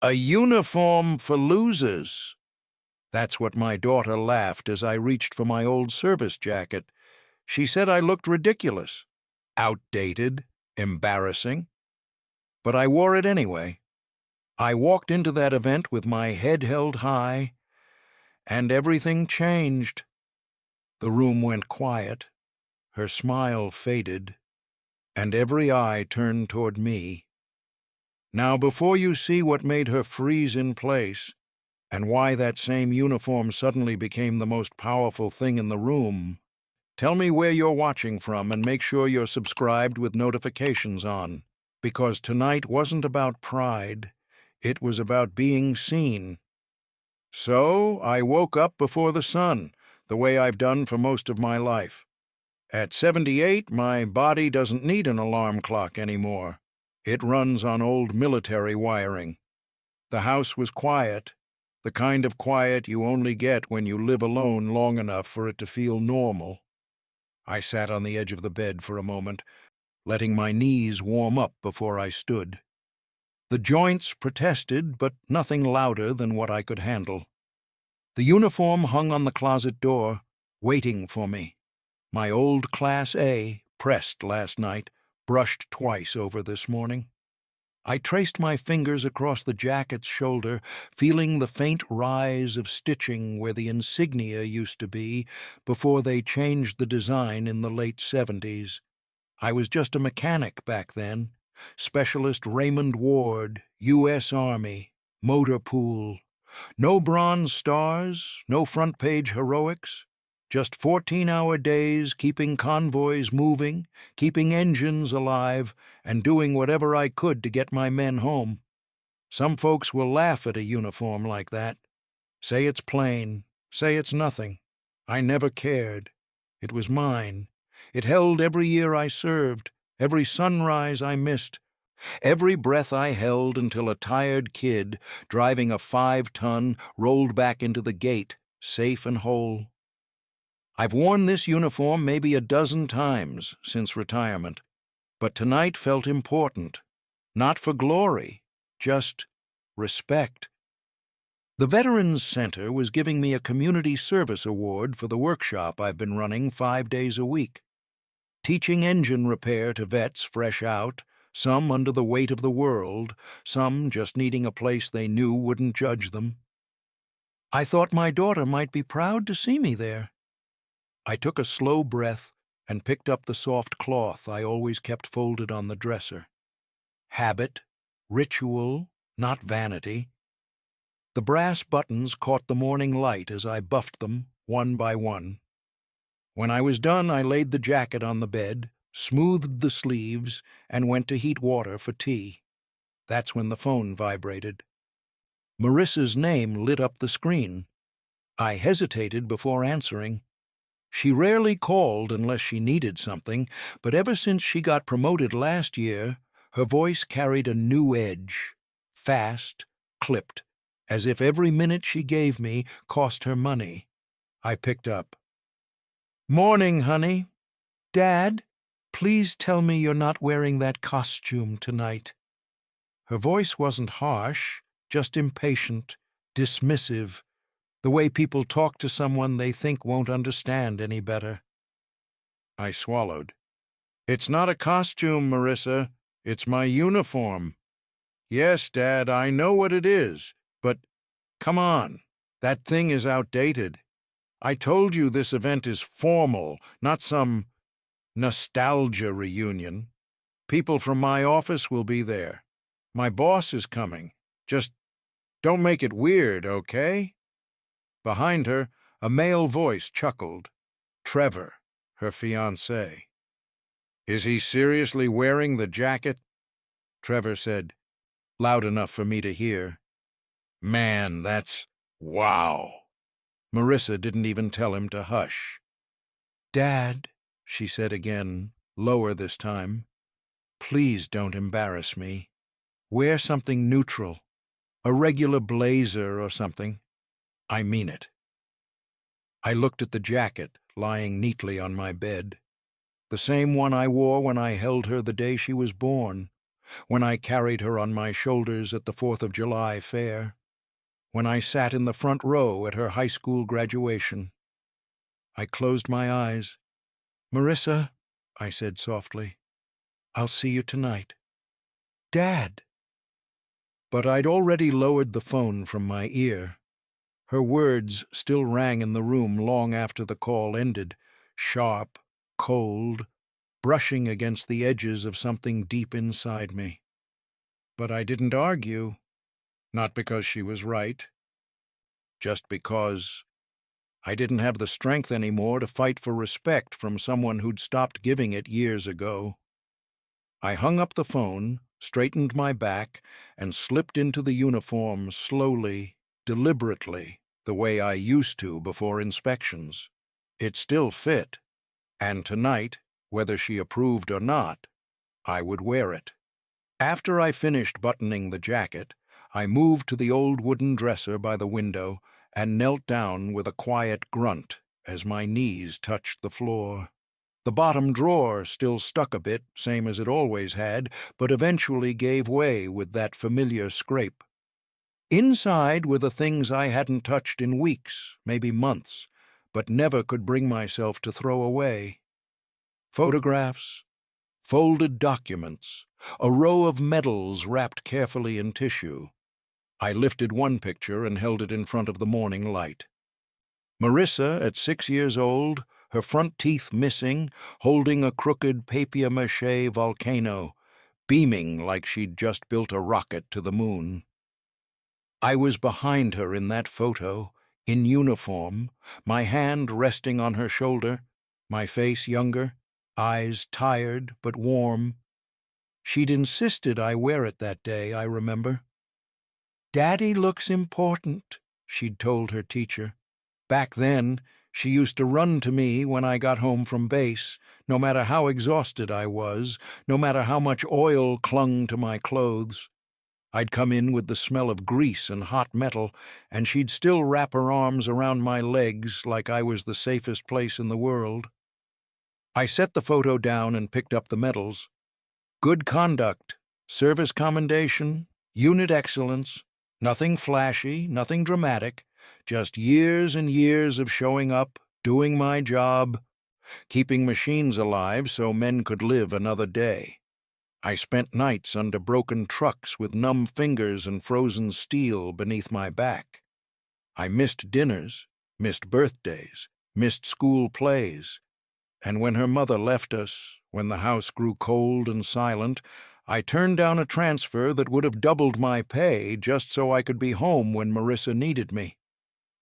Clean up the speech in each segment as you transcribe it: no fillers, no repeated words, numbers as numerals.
A uniform for losers. That's what my daughter laughed as I reached for my old service jacket. She said I looked ridiculous, outdated, embarrassing. But I wore it anyway. I walked into that event with my head held high, and everything changed. The room went quiet, her smile faded, and every eye turned toward me. Now, before you see what made her freeze in place, and why that same uniform suddenly became the most powerful thing in the room, tell me where you're watching from and make sure you're subscribed with notifications on, because tonight wasn't about pride, it was about being seen. So I woke up before the sun, the way I've done for most of my life. At 78, my body doesn't need an alarm clock anymore. It runs on old military wiring. The house was quiet, the kind of quiet you only get when you live alone long enough for it to feel normal. I sat on the edge of the bed for a moment, letting my knees warm up before I stood. The joints protested, but nothing louder than what I could handle. The uniform hung on the closet door, waiting for me. My old Class A, pressed last night, brushed twice over this morning. I traced my fingers across the jacket's shoulder, feeling the faint rise of stitching where the insignia used to be before they changed the design in the late 70s. I was just a mechanic back then. Specialist Raymond Ward, U.S. Army, motor pool. No bronze stars, no front-page heroics. Just 14-hour days keeping convoys moving, keeping engines alive, and doing whatever I could to get my men home. Some folks will laugh at a uniform like that. Say it's plain, say it's nothing. I never cared. It was mine. It held every year I served, every sunrise I missed, every breath I held until a tired kid, driving a 5-ton, rolled back into the gate, safe and whole. I've worn this uniform maybe a dozen times since retirement, but tonight felt important. Not for glory, just respect. The Veterans Center was giving me a community service award for the workshop I've been running 5 days a week. Teaching engine repair to vets fresh out, some under the weight of the world, some just needing a place they knew wouldn't judge them. I thought my daughter might be proud to see me there. I took a slow breath and picked up the soft cloth I always kept folded on the dresser. Habit, ritual, not vanity. The brass buttons caught the morning light as I buffed them, one by one. When I was done, I laid the jacket on the bed, smoothed the sleeves, and went to heat water for tea. That's when the phone vibrated. Marissa's name lit up the screen. I hesitated before answering. She rarely called unless she needed something, but ever since she got promoted last year, her voice carried a new edge, fast, clipped, as if every minute she gave me cost her money. I picked up. "Morning, honey. Dad, please tell me you're not wearing that costume tonight." Her voice wasn't harsh, just impatient, dismissive, the way people talk to someone they think won't understand any better. I swallowed. "It's not a costume, Marissa. It's my uniform." "Yes, Dad, I know what it is, but come on. That thing is outdated. I told you this event is formal, not some nostalgia reunion. People from my office will be there. My boss is coming. Just don't make it weird, okay?" Behind her, a male voice chuckled. Trevor, her fiancé. "Is he seriously wearing the jacket?" Trevor said, loud enough for me to hear. "Man, that's wow." Marissa didn't even tell him to hush. "Dad," she said again, lower this time, "please don't embarrass me. Wear something neutral, a regular blazer or something. I mean it." I looked at the jacket lying neatly on my bed, the same one I wore when I held her the day she was born, when I carried her on my shoulders at the 4th of July fair, when I sat in the front row at her high school graduation. I closed my eyes. "Marissa," I said softly, "I'll see you tonight." "Dad!" But I'd already lowered the phone from my ear. Her words still rang in the room long after the call ended, sharp, cold, brushing against the edges of something deep inside me. But I didn't argue, not because she was right, just because I didn't have the strength anymore to fight for respect from someone who'd stopped giving it years ago. I hung up the phone, straightened my back, and slipped into the uniform slowly, deliberately, the way I used to before inspections. It still fit, and tonight, whether she approved or not, I would wear it. After I finished buttoning the jacket, I moved to the old wooden dresser by the window and knelt down with a quiet grunt as my knees touched the floor. The bottom drawer still stuck a bit, same as it always had, but eventually gave way with that familiar scrape. Inside were the things I hadn't touched in weeks, maybe months, but never could bring myself to throw away. Photographs, folded documents, a row of medals wrapped carefully in tissue. I lifted one picture and held it in front of the morning light. Marissa, at 6 years old, her front teeth missing, holding a crooked papier-mâché volcano, beaming like she'd just built a rocket to the moon. I was behind her in that photo, in uniform, my hand resting on her shoulder, my face younger, eyes tired but warm. She'd insisted I wear it that day, I remember. "Daddy looks important," she'd told her teacher. Back then, she used to run to me when I got home from base, no matter how exhausted I was, no matter how much oil clung to my clothes. I'd come in with the smell of grease and hot metal, and she'd still wrap her arms around my legs like I was the safest place in the world. I set the photo down and picked up the medals. Good conduct, service commendation, unit excellence, nothing flashy, nothing dramatic, just years and years of showing up, doing my job, keeping machines alive so men could live another day. I spent nights under broken trucks with numb fingers and frozen steel beneath my back. I missed dinners, missed birthdays, missed school plays. And when her mother left us, when the house grew cold and silent, I turned down a transfer that would have doubled my pay just so I could be home when Marissa needed me.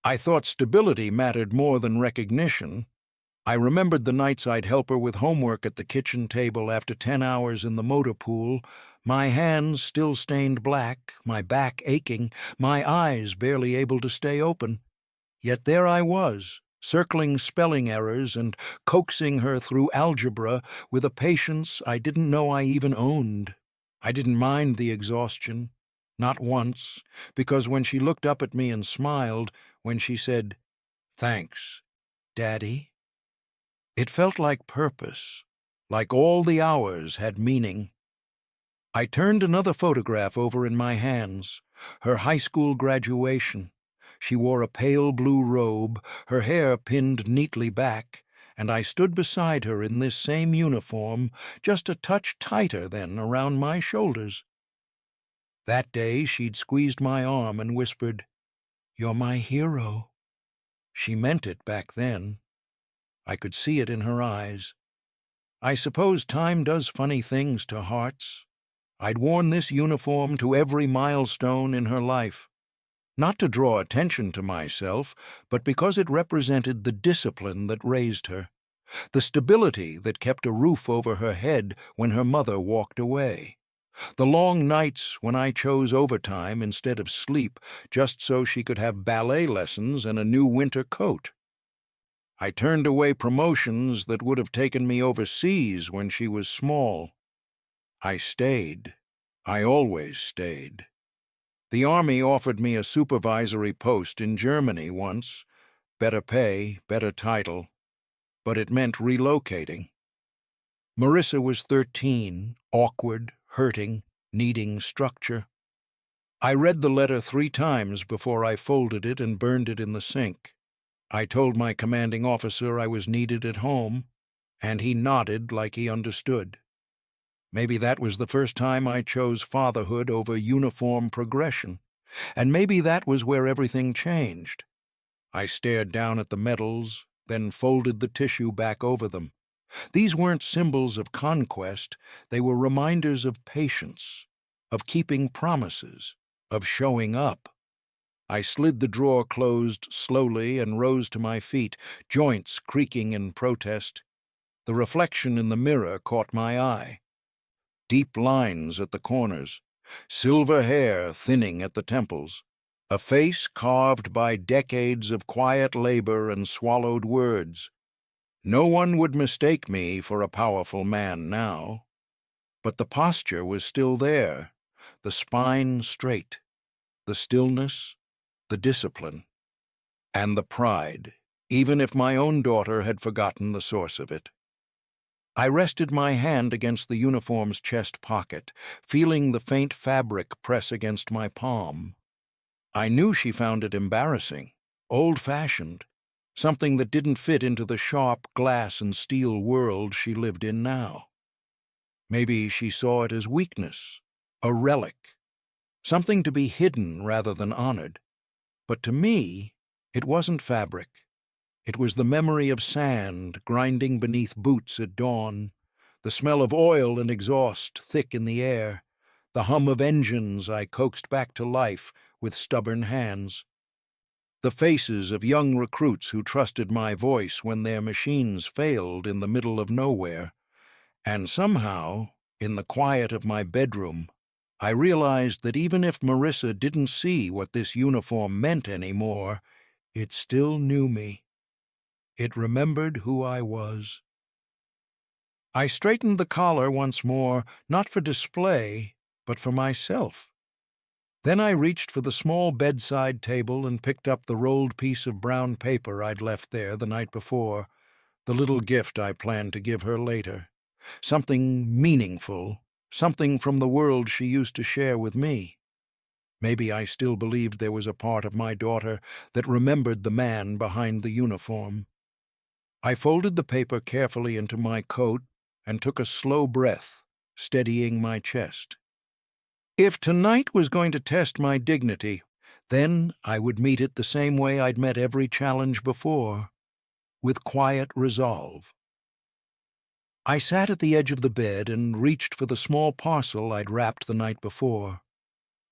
I thought stability mattered more than recognition. I remembered the nights I'd help her with homework at the kitchen table after 10 hours in the motor pool, my hands still stained black, my back aching, my eyes barely able to stay open. Yet there I was, circling spelling errors and coaxing her through algebra with a patience I didn't know I even owned. I didn't mind the exhaustion, not once, because when she looked up at me and smiled, when she said, "Thanks, Daddy," it felt like purpose, like all the hours had meaning. I turned another photograph over in my hands, her high school graduation. She wore a pale blue robe, her hair pinned neatly back, and I stood beside her in this same uniform, just a touch tighter than around my shoulders. That day she'd squeezed my arm and whispered, "You're my hero." She meant it back then. I could see it in her eyes. I suppose time does funny things to hearts. I'd worn this uniform to every milestone in her life. Not to draw attention to myself, but because it represented the discipline that raised her, the stability that kept a roof over her head when her mother walked away, the long nights when I chose overtime instead of sleep just so she could have ballet lessons and a new winter coat. I turned away promotions that would have taken me overseas when she was small. I stayed. I always stayed. The Army offered me a supervisory post in Germany once, better pay, better title, but it meant relocating. Marissa was 13, awkward, hurting, needing structure. I read the letter 3 times before I folded it and burned it in the sink. I told my commanding officer I was needed at home, and he nodded like he understood. Maybe that was the first time I chose fatherhood over uniform progression, and maybe that was where everything changed. I stared down at the medals, then folded the tissue back over them. These weren't symbols of conquest, they were reminders of patience, of keeping promises, of showing up. I slid the drawer closed slowly and rose to my feet, joints creaking in protest. The reflection in the mirror caught my eye. Deep lines at the corners, silver hair thinning at the temples, a face carved by decades of quiet labor and swallowed words. No one would mistake me for a powerful man now. But the posture was still there, the spine straight, the stillness, the discipline, and the pride, even if my own daughter had forgotten the source of it. I rested my hand against the uniform's chest pocket, feeling the faint fabric press against my palm. I knew she found it embarrassing, old-fashioned, something that didn't fit into the sharp glass and steel world she lived in now. Maybe she saw it as weakness, a relic, something to be hidden rather than honored. But to me, it wasn't fabric. It was the memory of sand grinding beneath boots at dawn, the smell of oil and exhaust thick in the air, the hum of engines I coaxed back to life with stubborn hands. The faces of young recruits who trusted my voice when their machines failed in the middle of nowhere. And somehow, in the quiet of my bedroom, I realized that even if Marissa didn't see what this uniform meant anymore, it still knew me. It remembered who I was. I straightened the collar once more, not for display, but for myself. Then I reached for the small bedside table and picked up the rolled piece of brown paper I'd left there the night before, the little gift I planned to give her later. Something meaningful, something from the world she used to share with me. Maybe I still believed there was a part of my daughter that remembered the man behind the uniform. I folded the paper carefully into my coat and took a slow breath, steadying my chest. If tonight was going to test my dignity, then I would meet it the same way I'd met every challenge before, with quiet resolve. I sat at the edge of the bed and reached for the small parcel I'd wrapped the night before.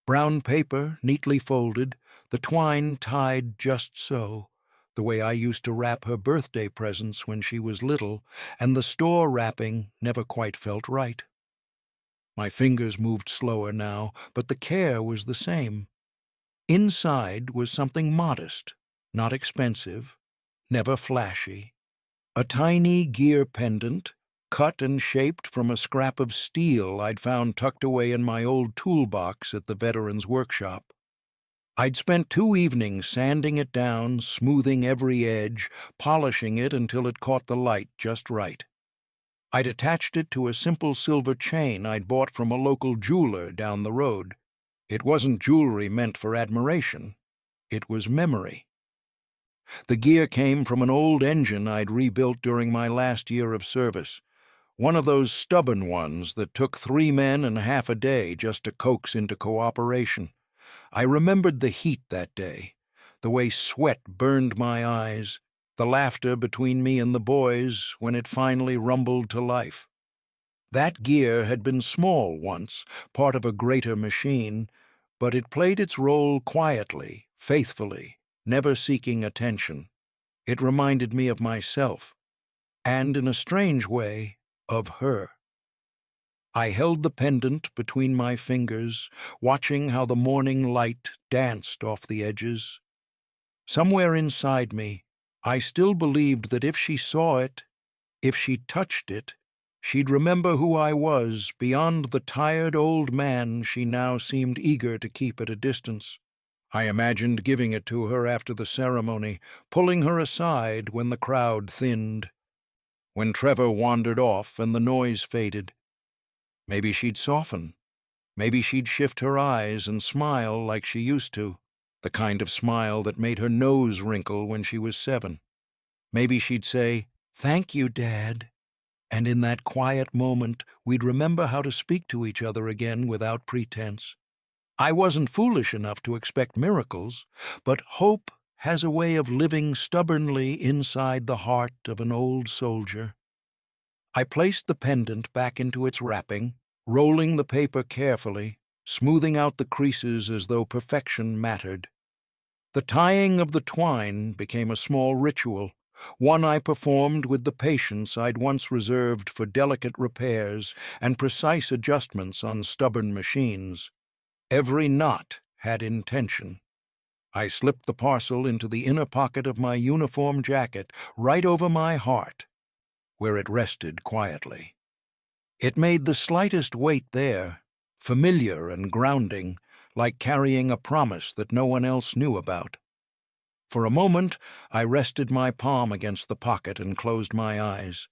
Brown paper, neatly folded, the twine tied just so, the way I used to wrap her birthday presents when she was little, and the store wrapping never quite felt right. My fingers moved slower now, but the care was the same. Inside was something modest, not expensive, never flashy. A tiny gear pendant, cut and shaped from a scrap of steel I'd found tucked away in my old toolbox at the veteran's workshop. I'd spent 2 evenings sanding it down, smoothing every edge, polishing it until it caught the light just right. I'd attached it to a simple silver chain I'd bought from a local jeweler down the road. It wasn't jewelry meant for admiration. It was memory. The gear came from an old engine I'd rebuilt during my last year of service, one of those stubborn ones that took 3 men and half a day just to coax into cooperation. I remembered the heat that day, the way sweat burned my eyes, the laughter between me and the boys when it finally rumbled to life. That gear had been small once, part of a greater machine, but it played its role quietly, faithfully, never seeking attention. It reminded me of myself, and in a strange way, of her. I held the pendant between my fingers, watching how the morning light danced off the edges. Somewhere inside me, I still believed that if she saw it, if she touched it, she'd remember who I was beyond the tired old man she now seemed eager to keep at a distance. I imagined giving it to her after the ceremony, pulling her aside when the crowd thinned, when Trevor wandered off and the noise faded. Maybe she'd soften, Maybe she'd shift her eyes and smile like she used to, the kind of smile that made her nose wrinkle when she was 7. Maybe she'd say, "Thank you, Dad." And in that quiet moment, we'd remember how to speak to each other again without pretense. I wasn't foolish enough to expect miracles, but hope has a way of living stubbornly inside the heart of an old soldier. I placed the pendant back into its wrapping, rolling the paper carefully, smoothing out the creases as though perfection mattered. The tying of the twine became a small ritual, one I performed with the patience I'd once reserved for delicate repairs and precise adjustments on stubborn machines. Every knot had intention. I slipped the parcel into the inner pocket of my uniform jacket, right over my heart, where it rested quietly. It made the slightest weight there, familiar and grounding, like carrying a promise that no one else knew about. For a moment, I rested my palm against the pocket and closed my eyes.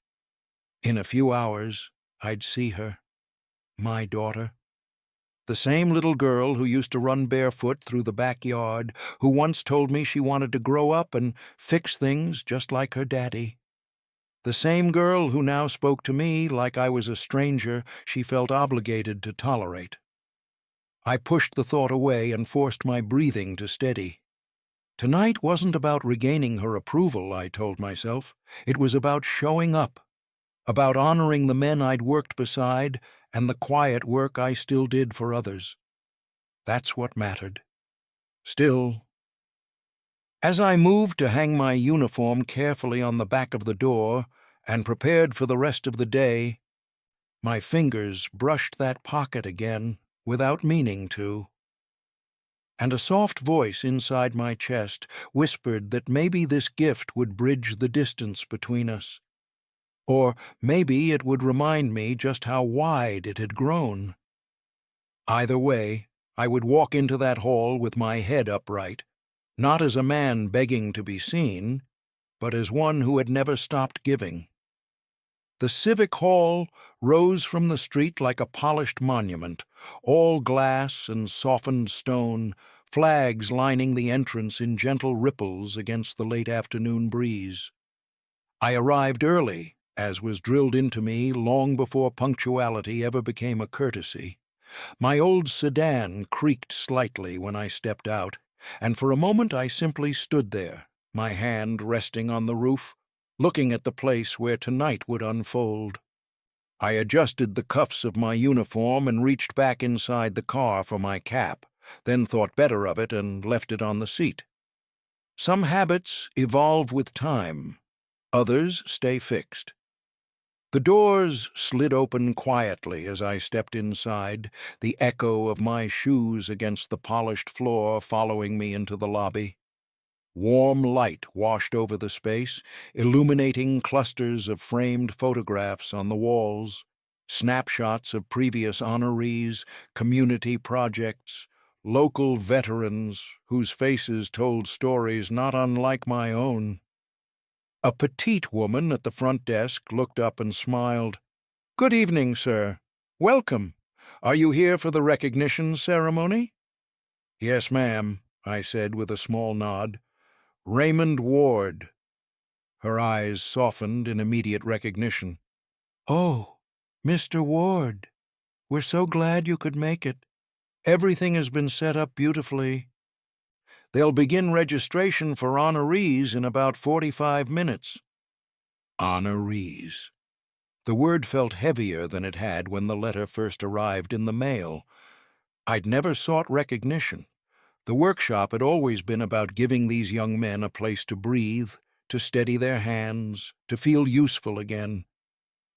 In a few hours, I'd see her, my daughter. The same little girl who used to run barefoot through the backyard, who once told me she wanted to grow up and fix things just like her daddy. The same girl who now spoke to me like I was a stranger she felt obligated to tolerate. I pushed the thought away and forced my breathing to steady. Tonight wasn't about regaining her approval, I told myself. It was about showing up, about honoring the men I'd worked beside and the quiet work I still did for others. That's what mattered. Still, as I moved to hang my uniform carefully on the back of the door and prepared for the rest of the day, my fingers brushed that pocket again without meaning to. And a soft voice inside my chest whispered that maybe this gift would bridge the distance between us. Or maybe it would remind me just how wide it had grown. Either way, I would walk into that hall with my head upright, not as a man begging to be seen, but as one who had never stopped giving. The Civic Hall rose from the street like a polished monument, all glass and softened stone, flags lining the entrance in gentle ripples against the late afternoon breeze. I arrived early, as was drilled into me long before punctuality ever became a courtesy. My old sedan creaked slightly when I stepped out, and for a moment I simply stood there, my hand resting on the roof, looking at the place where tonight would unfold. I adjusted the cuffs of my uniform and reached back inside the car for my cap, then thought better of it and left it on the seat. Some habits evolve with time, others stay fixed. The doors slid open quietly as I stepped inside, the echo of my shoes against the polished floor following me into the lobby. Warm light washed over the space, illuminating clusters of framed photographs on the walls, snapshots of previous honorees, community projects, local veterans whose faces told stories not unlike my own. A petite woman at the front desk looked up and smiled. "Good evening, sir. Welcome. Are you here for the recognition ceremony?" "Yes, ma'am," I said with a small nod. "Raymond Ward." Her eyes softened in immediate recognition. "Oh, Mr. Ward. We're so glad you could make it. Everything has been set up beautifully. They'll begin registration for honorees in about 45 minutes. Honorees. The word felt heavier than it had when the letter first arrived in the mail. I'd never sought recognition. The workshop had always been about giving these young men a place to breathe, to steady their hands, to feel useful again.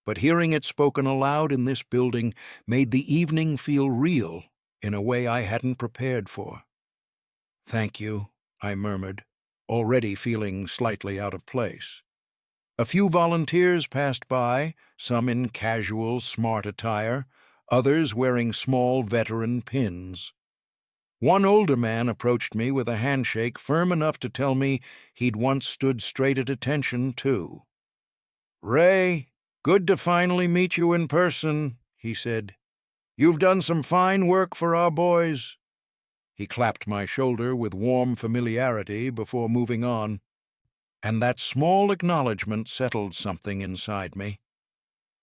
But hearing it spoken aloud in this building made the evening feel real in a way I hadn't prepared for. "Thank you," I murmured, already feeling slightly out of place. A few volunteers passed by, some in casual, smart attire, others wearing small veteran pins. One older man approached me with a handshake firm enough to tell me he'd once stood straight at attention, too. "Ray, good to finally meet you in person," he said. You've done some fine work for our boys." He clapped my shoulder with warm familiarity before moving on, and that small acknowledgment settled something inside me.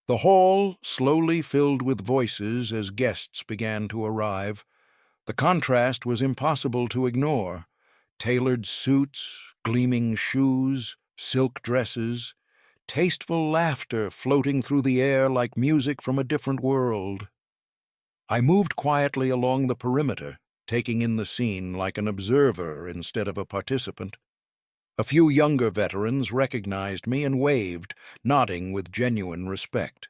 The hall slowly filled with voices as guests began to arrive. The contrast was impossible to ignore. Tailored suits, gleaming shoes, silk dresses, tasteful laughter floating through the air like music from a different world. I moved quietly along the perimeter, taking in the scene like an observer instead of a participant. A few younger veterans recognized me and waved, nodding with genuine respect.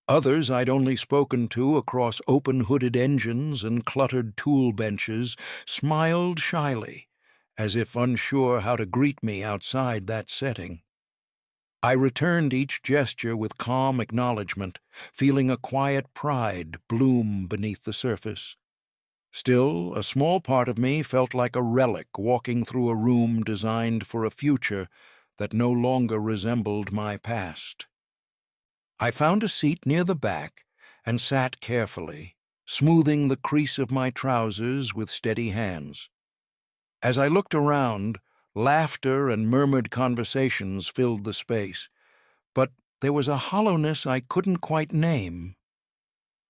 Others I'd only spoken to across open-hooded engines and cluttered tool benches smiled shyly, as if unsure how to greet me outside that setting. I returned each gesture with calm acknowledgement, feeling a quiet pride bloom beneath the surface. Still, a small part of me felt like a relic walking through a room designed for a future that no longer resembled my past. I found a seat near the back and sat carefully, smoothing the crease of my trousers with steady hands. As I looked around, laughter and murmured conversations filled the space, but there was a hollowness I couldn't quite name.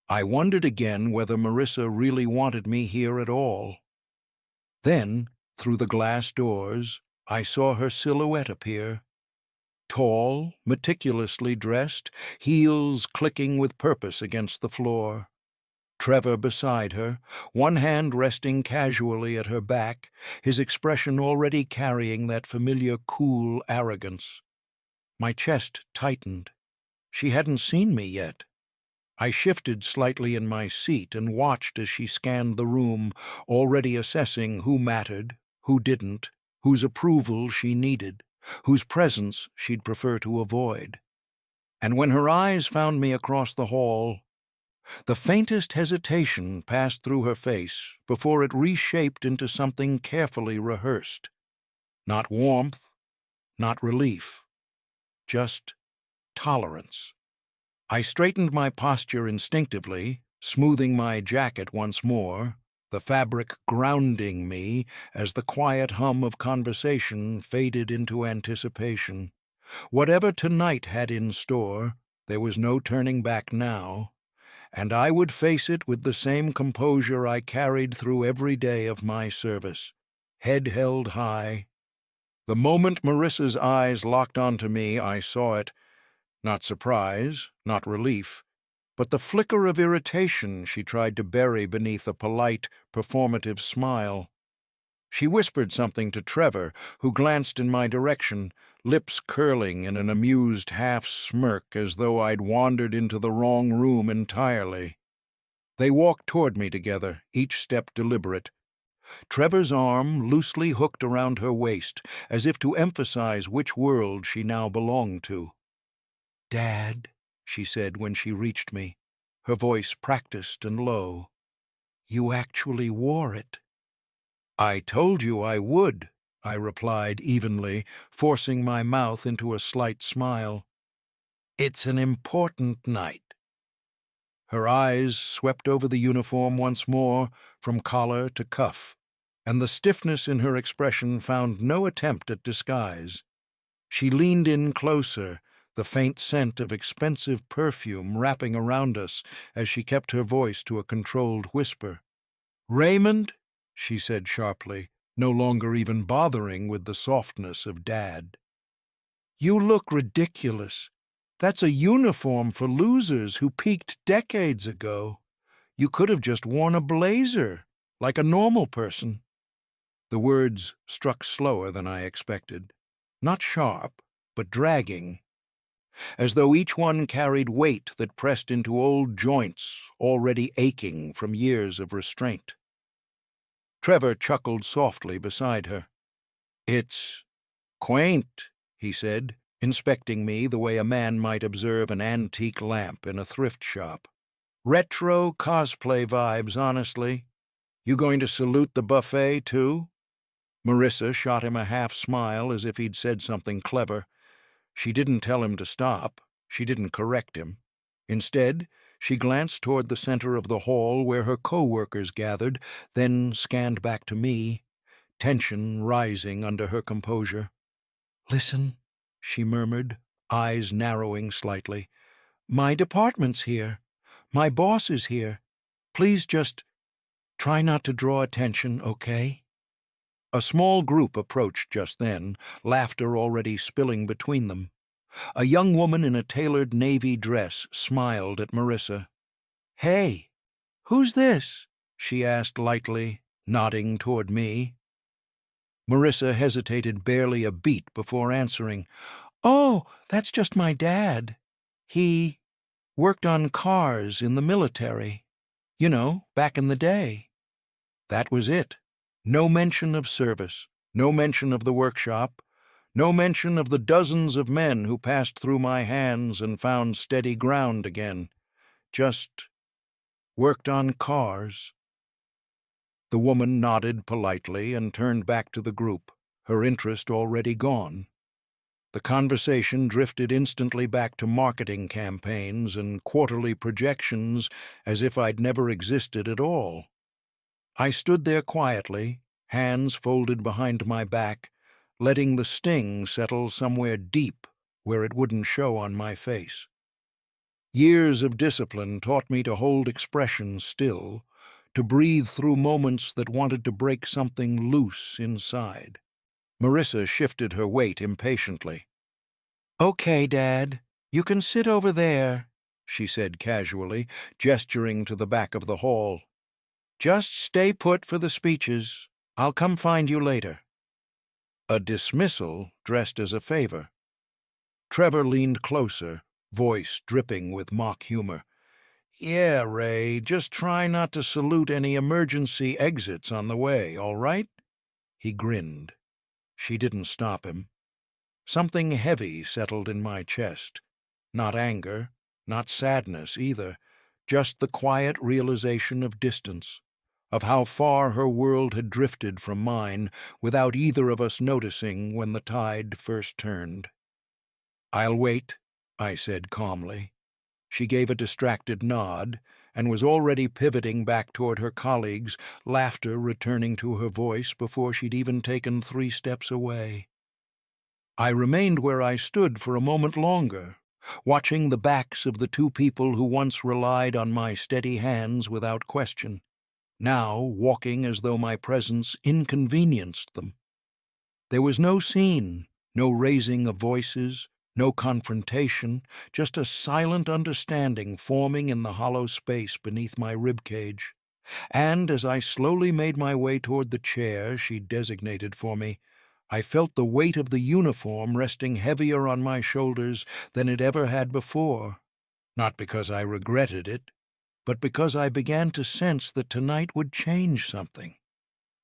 I wondered again whether Marissa really wanted me here at all. Then, through the glass doors, I saw her silhouette appear. Tall, meticulously dressed, heels clicking with purpose against the floor. Trevor beside her, one hand resting casually at her back, his expression already carrying that familiar cool arrogance. My chest tightened. She hadn't seen me yet. I shifted slightly in my seat and watched as she scanned the room, already assessing who mattered, who didn't, whose approval she needed, whose presence she'd prefer to avoid. And when her eyes found me across the hall, the faintest hesitation passed through her face before it reshaped into something carefully rehearsed. Not warmth, not relief, just tolerance. I straightened my posture instinctively, smoothing my jacket once more, the fabric grounding me as the quiet hum of conversation faded into anticipation. Whatever tonight had in store, there was no turning back now, and I would face it with the same composure I carried through every day of my service, head held high. The moment Marissa's eyes locked onto me, I saw it. Not surprise, not relief, but the flicker of irritation she tried to bury beneath a polite, performative smile. She whispered something to Trevor, who glanced in my direction, lips curling in an amused half-smirk as though I'd wandered into the wrong room entirely. They walked toward me together, each step deliberate. Trevor's arm loosely hooked around her waist, as if to emphasize which world she now belonged to. "Dad," she said when she reached me, her voice practiced and low, "you actually wore it." "I told you I would," I replied evenly, forcing my mouth into a slight smile. "It's an important night." Her eyes swept over the uniform once more, from collar to cuff, and the stiffness in her expression found no attempt at disguise. She leaned in closer, the faint scent of expensive perfume wrapping around us as she kept her voice to a controlled whisper. "Raymond," she said sharply, no longer even bothering with the softness of Dad. "You look ridiculous. That's a uniform for losers who peaked decades ago. You could have just worn a blazer, like a normal person." The words struck slower than I expected. Not sharp, but dragging, as though each one carried weight that pressed into old joints already aching from years of restraint. Trevor chuckled softly beside her. "It's quaint," he said, inspecting me the way a man might observe an antique lamp in a thrift shop. "Retro cosplay vibes, honestly. You going to salute the buffet, too?" Marissa shot him a half-smile as if he'd said something clever. She didn't tell him to stop. She didn't correct him. Instead, She glanced toward the center of the hall where her co-workers gathered, then scanned back to me, tension rising under her composure. "Listen," she murmured, eyes narrowing slightly. "My department's here. My boss is here. Please just try not to draw attention, okay?" A small group approached just then, laughter already spilling between them. A young woman in a tailored navy dress smiled at Marissa. "Hey, who's this?" she asked lightly, nodding toward me. Marissa hesitated barely a beat before answering. "Oh, that's just my dad. He worked on cars in the military. You know, back in the day." That was it. No mention of service, no mention of the workshop, no mention of the dozens of men who passed through my hands and found steady ground again. Just worked on cars. The woman nodded politely and turned back to the group, her interest already gone. The conversation drifted instantly back to marketing campaigns and quarterly projections as if I'd never existed at all. I stood there quietly, hands folded behind my back, letting the sting settle somewhere deep where it wouldn't show on my face. Years of discipline taught me to hold expression still, to breathe through moments that wanted to break something loose inside. Marissa shifted her weight impatiently. "Okay, Dad, you can sit over there," she said casually, gesturing to the back of the hall. "Just stay put for the speeches. I'll come find you later." A dismissal dressed as a favor. Trevor leaned closer, voice dripping with mock humor. "Yeah, Ray, just try not to salute any emergency exits on the way, all right?" He grinned. She didn't stop him. Something heavy settled in my chest. Not anger, not sadness either, just the quiet realization of distance, of how far her world had drifted from mine without either of us noticing when the tide first turned. "I'll wait," I said calmly. She gave a distracted nod and was already pivoting back toward her colleagues, laughter returning to her voice before she'd even taken 3 steps away. I remained where I stood for a moment longer, watching the backs of the 2 people who once relied on my steady hands without question, now walking as though my presence inconvenienced them. There was no scene, no raising of voices, no confrontation, just a silent understanding forming in the hollow space beneath my ribcage. And as I slowly made my way toward the chair she'd designated for me, I felt the weight of the uniform resting heavier on my shoulders than it ever had before, not because I regretted it, but because I began to sense that tonight would change something,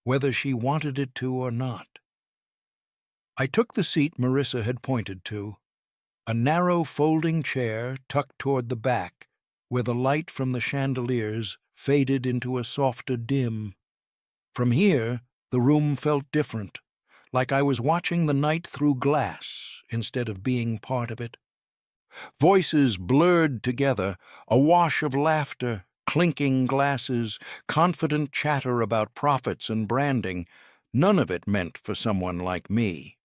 whether she wanted it to or not. I took the seat Marissa had pointed to, a narrow folding chair tucked toward the back, where the light from the chandeliers faded into a softer dim. From here, the room felt different, like I was watching the night through glass instead of being part of it. Voices blurred together, a wash of laughter, clinking glasses, confident chatter about profits and branding, none of it meant for someone like me.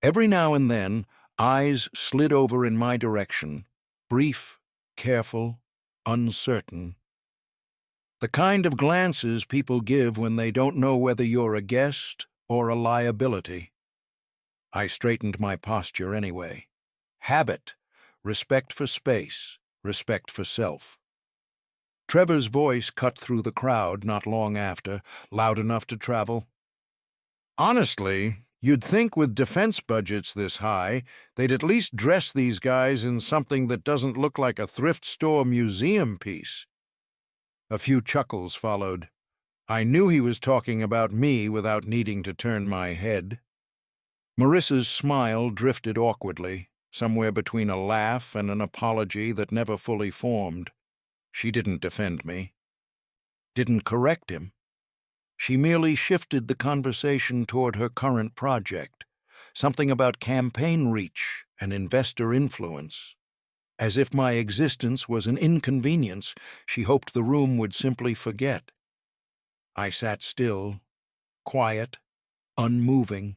Every now and then, eyes slid over in my direction, brief, careful, uncertain. The kind of glances people give when they don't know whether you're a guest or a liability. I straightened my posture anyway. Habit, respect for space, respect for self. Trevor's voice cut through the crowd not long after, loud enough to travel. "Honestly, you'd think with defense budgets this high, they'd at least dress these guys in something that doesn't look like a thrift store museum piece." A few chuckles followed. I knew he was talking about me without needing to turn my head. Marissa's smile drifted awkwardly, somewhere between a laugh and an apology that never fully formed. She didn't defend me. Didn't correct him. She merely shifted the conversation toward her current project, something about campaign reach and investor influence. As if my existence was an inconvenience, she hoped the room would simply forget. I sat still, quiet, unmoving.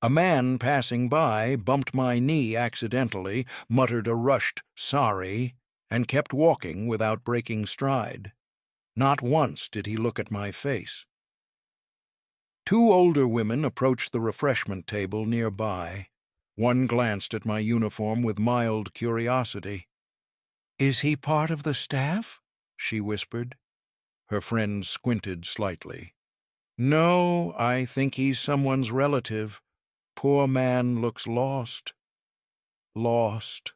A man passing by bumped my knee accidentally, muttered a rushed "sorry," and kept walking without breaking stride. Not once did he look at my face. Two older women approached the refreshment table nearby. One glanced at my uniform with mild curiosity. "Is he part of the staff?" she whispered. Her friend squinted slightly. "No, I think he's someone's relative. Poor man looks lost." Lost.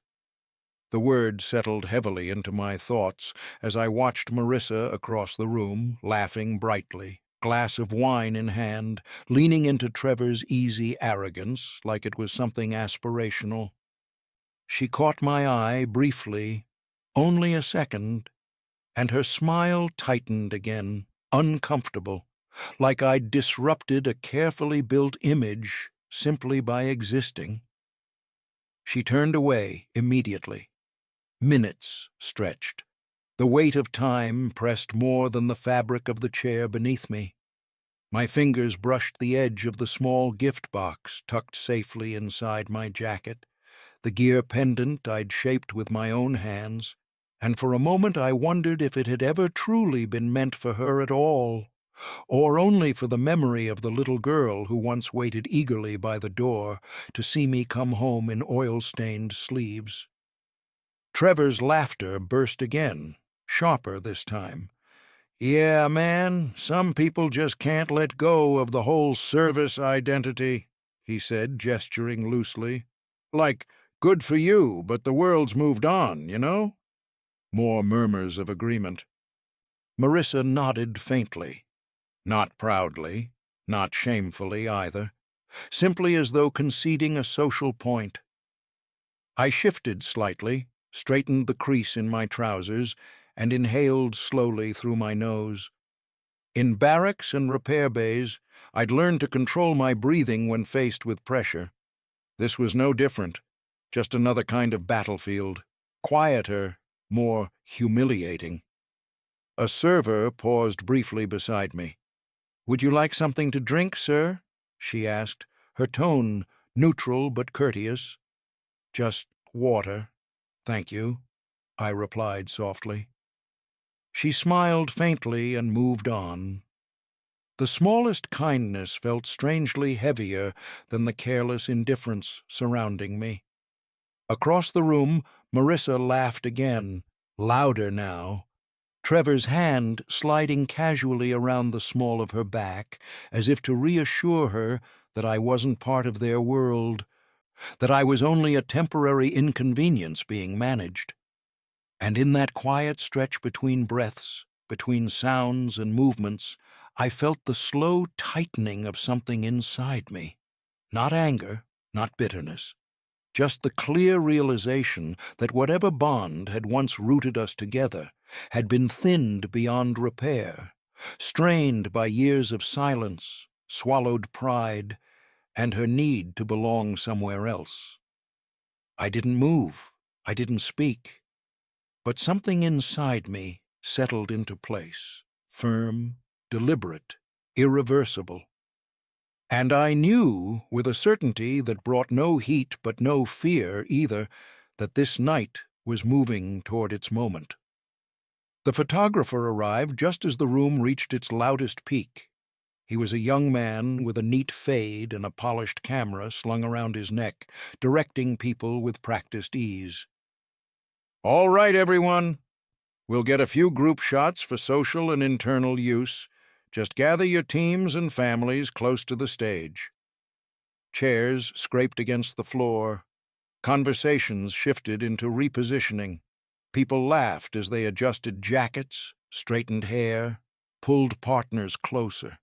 The word settled heavily into my thoughts as I watched Marissa across the room, laughing brightly, glass of wine in hand, leaning into Trevor's easy arrogance like it was something aspirational. She caught my eye briefly, only a second, and her smile tightened again, uncomfortable, like I'd disrupted a carefully built image simply by existing. She turned away immediately. Minutes stretched. The weight of time pressed more than the fabric of the chair beneath me. My fingers brushed the edge of the small gift box tucked safely inside my jacket, the gear pendant I'd shaped with my own hands, and for a moment I wondered if it had ever truly been meant for her at all, or only for the memory of the little girl who once waited eagerly by the door to see me come home in oil-stained sleeves. Trevor's laughter burst again, sharper this time. "Yeah, man, some people just can't let go of the whole service identity," he said, gesturing loosely. "Like, good for you, but the world's moved on, you know?" More murmurs of agreement. Marissa nodded faintly. Not proudly, not shamefully either, simply as though conceding a social point. I shifted slightly, straightened the crease in my trousers, and inhaled slowly through my nose. In barracks and repair bays, I'd learned to control my breathing when faced with pressure. This was no different, just another kind of battlefield, quieter, more humiliating. A server paused briefly beside me. "Would you like something to drink, sir?" she asked, her tone neutral but courteous. "Just water, thank you," I replied softly. She smiled faintly and moved on. The smallest kindness felt strangely heavier than the careless indifference surrounding me. Across the room, Marissa laughed again, louder now, Trevor's hand sliding casually around the small of her back, as if to reassure her that I wasn't part of their world, that I was only a temporary inconvenience being managed. And in that quiet stretch between breaths, between sounds and movements, I felt the slow tightening of something inside me. Not anger, not bitterness, just the clear realization that whatever bond had once rooted us together had been thinned beyond repair, strained by years of silence, swallowed pride, and her need to belong somewhere else. I didn't move, I didn't speak, but something inside me settled into place, firm, deliberate, irreversible. And I knew, with a certainty that brought no heat but no fear either, that this night was moving toward its moment. The photographer arrived just as the room reached its loudest peak. He was a young man with a neat fade and a polished camera slung around his neck, directing people with practiced ease. "All right, everyone. We'll get a few group shots for social and internal use. Just gather your teams and families close to the stage." Chairs scraped against the floor. Conversations shifted into repositioning. People laughed as they adjusted jackets, straightened hair, pulled partners closer.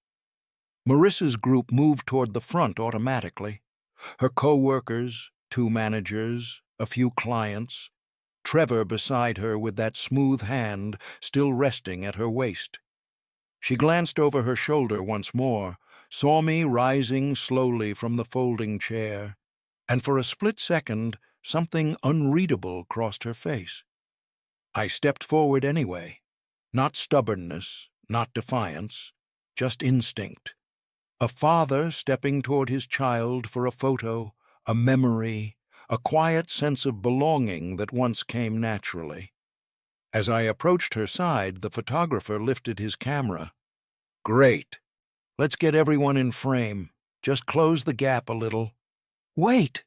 Marissa's group moved toward the front automatically. Her co-workers, two managers, a few clients, Trevor beside her with that smooth hand still resting at her waist. She glanced over her shoulder once more, saw me rising slowly from the folding chair, and for a split second Something unreadable crossed her face. I stepped forward anyway. Not stubbornness, not defiance, just instinct. A father stepping toward his child for a photo, a memory, a quiet sense of belonging that once came naturally. As I approached her side, the photographer lifted his camera. "Great. Let's get everyone in frame. Just close the gap a little." "Wait!"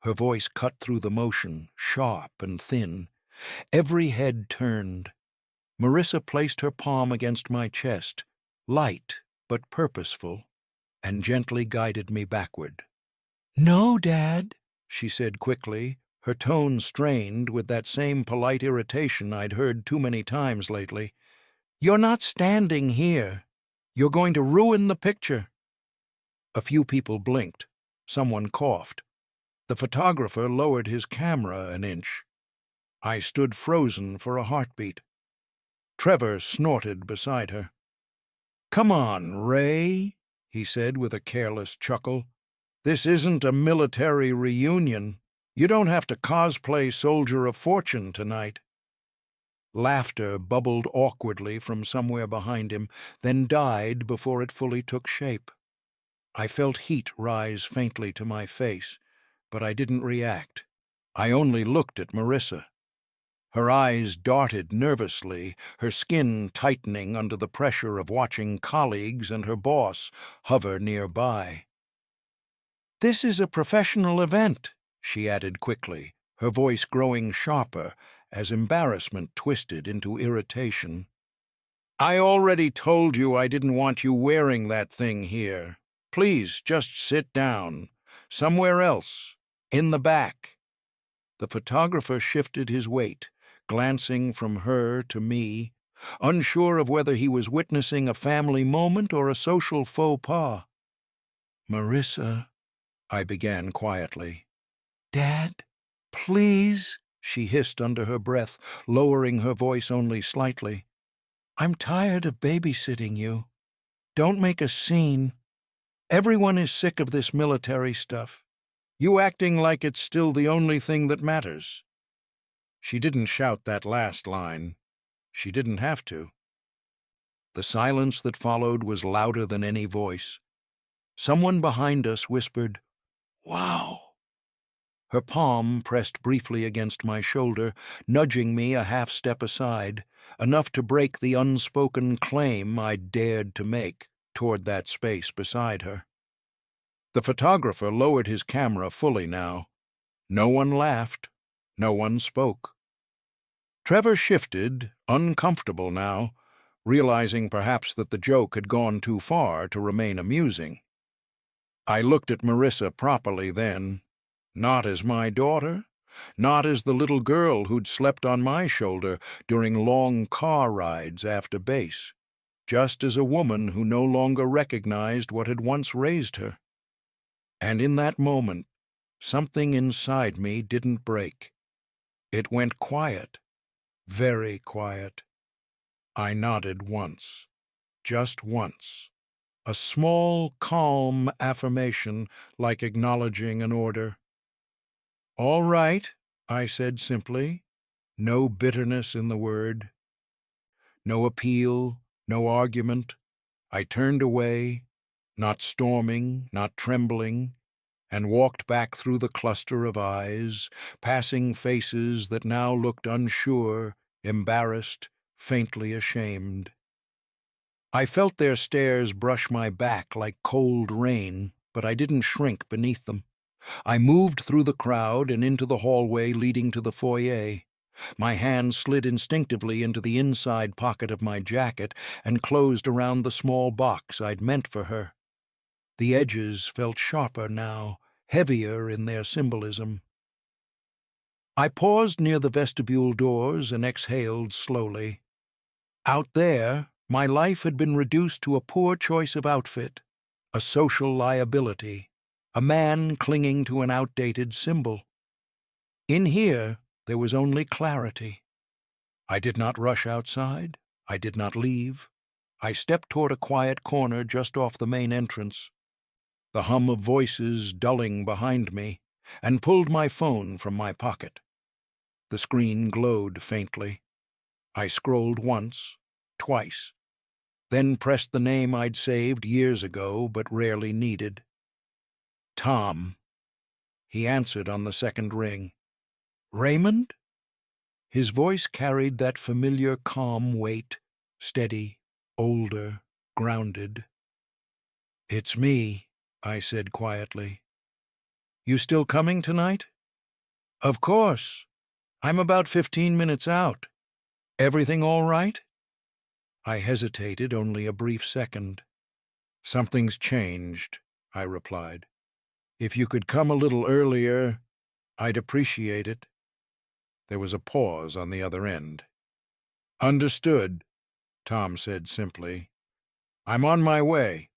Her voice cut through the motion, sharp and thin. Every head turned. Marissa placed her palm against my chest, light but purposeful, and gently guided me backward. "No, Dad," she said quickly, her tone strained with that same polite irritation I'd heard too many times lately. "You're not standing here. You're going to ruin the picture." A few people blinked. Someone coughed. The photographer lowered his camera an inch. I stood frozen for a heartbeat. Trevor snorted beside her. "Come on, Ray," he said with a careless chuckle. "This isn't a military reunion. You don't have to cosplay Soldier of Fortune tonight." Laughter bubbled awkwardly from somewhere behind him, then died before it fully took shape. I felt heat rise faintly to my face, but I didn't react. I only looked at Marissa. Her eyes darted nervously, her skin tightening under the pressure of watching colleagues and her boss hover nearby. "This is a professional event," she added quickly, her voice growing sharper as embarrassment twisted into irritation. "I already told you I didn't want you wearing that thing here. Please, just sit down. Somewhere else. In the back." The photographer shifted his weight, glancing from her to me, unsure of whether he was witnessing a family moment or a social faux pas. "Marissa," I began quietly. "Dad, please," she hissed under her breath, lowering her voice only slightly. "I'm tired of babysitting you. Don't make a scene. Everyone is sick of this military stuff. You acting like it's still the only thing that matters." She didn't shout that last line. She didn't have to. The silence that followed was louder than any voice. Someone behind us whispered, "Wow." Her palm pressed briefly against my shoulder, nudging me a half step aside, enough to break the unspoken claim I'd dared to make toward that space beside her. The photographer lowered his camera fully now. No one laughed. No one spoke. Trevor shifted, uncomfortable now, realizing perhaps that the joke had gone too far to remain amusing. I looked at Marissa properly then, not as my daughter, not as the little girl who'd slept on my shoulder during long car rides after base, just as a woman who no longer recognized what had once raised her. And in that moment, something inside me didn't break. It went quiet, very quiet. I nodded once, just once. A small, calm affirmation, like acknowledging an order. "All right," I said simply, no bitterness in the word. No appeal, no argument. I turned away, not storming, not trembling, and walked back through the cluster of eyes, passing faces that now looked unsure, embarrassed, faintly ashamed. I felt their stares brush my back like cold rain, but I didn't shrink beneath them. I moved through the crowd and into the hallway leading to the foyer. My hand slid instinctively into the inside pocket of my jacket and closed around the small box I'd meant for her. The edges felt sharper now, heavier in their symbolism. I paused near the vestibule doors and exhaled slowly. Out there, my life had been reduced to a poor choice of outfit, a social liability, a man clinging to an outdated symbol. In here, there was only clarity. I did not rush outside. I did not leave. I stepped toward a quiet corner just off the main entrance. The hum of voices dulling behind me, and pulled my phone from my pocket. The screen glowed faintly. I scrolled once, twice, then pressed the name I'd saved years ago but rarely needed. Tom. He answered on the second ring. Raymond? His voice carried that familiar calm weight, steady, older, grounded. It's me, I said quietly. You still coming tonight? Of course. I'm about 15 minutes out. Everything all right? I hesitated only a brief second. Something's changed, I replied. If you could come a little earlier, I'd appreciate it. There was a pause on the other end. Understood, Tom said simply. I'm on my way.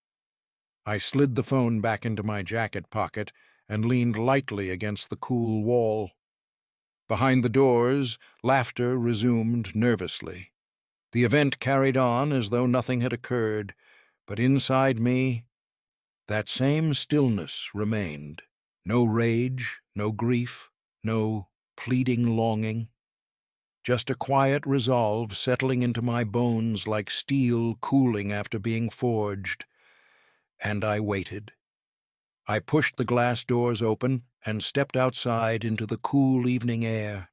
I slid the phone back into my jacket pocket and leaned lightly against the cool wall. Behind the doors, laughter resumed nervously. The event carried on as though nothing had occurred, but inside me, that same stillness remained. No rage, no grief, no pleading longing. Just a quiet resolve settling into my bones like steel cooling after being forged. And I waited. I pushed the glass doors open and stepped outside into the cool evening air.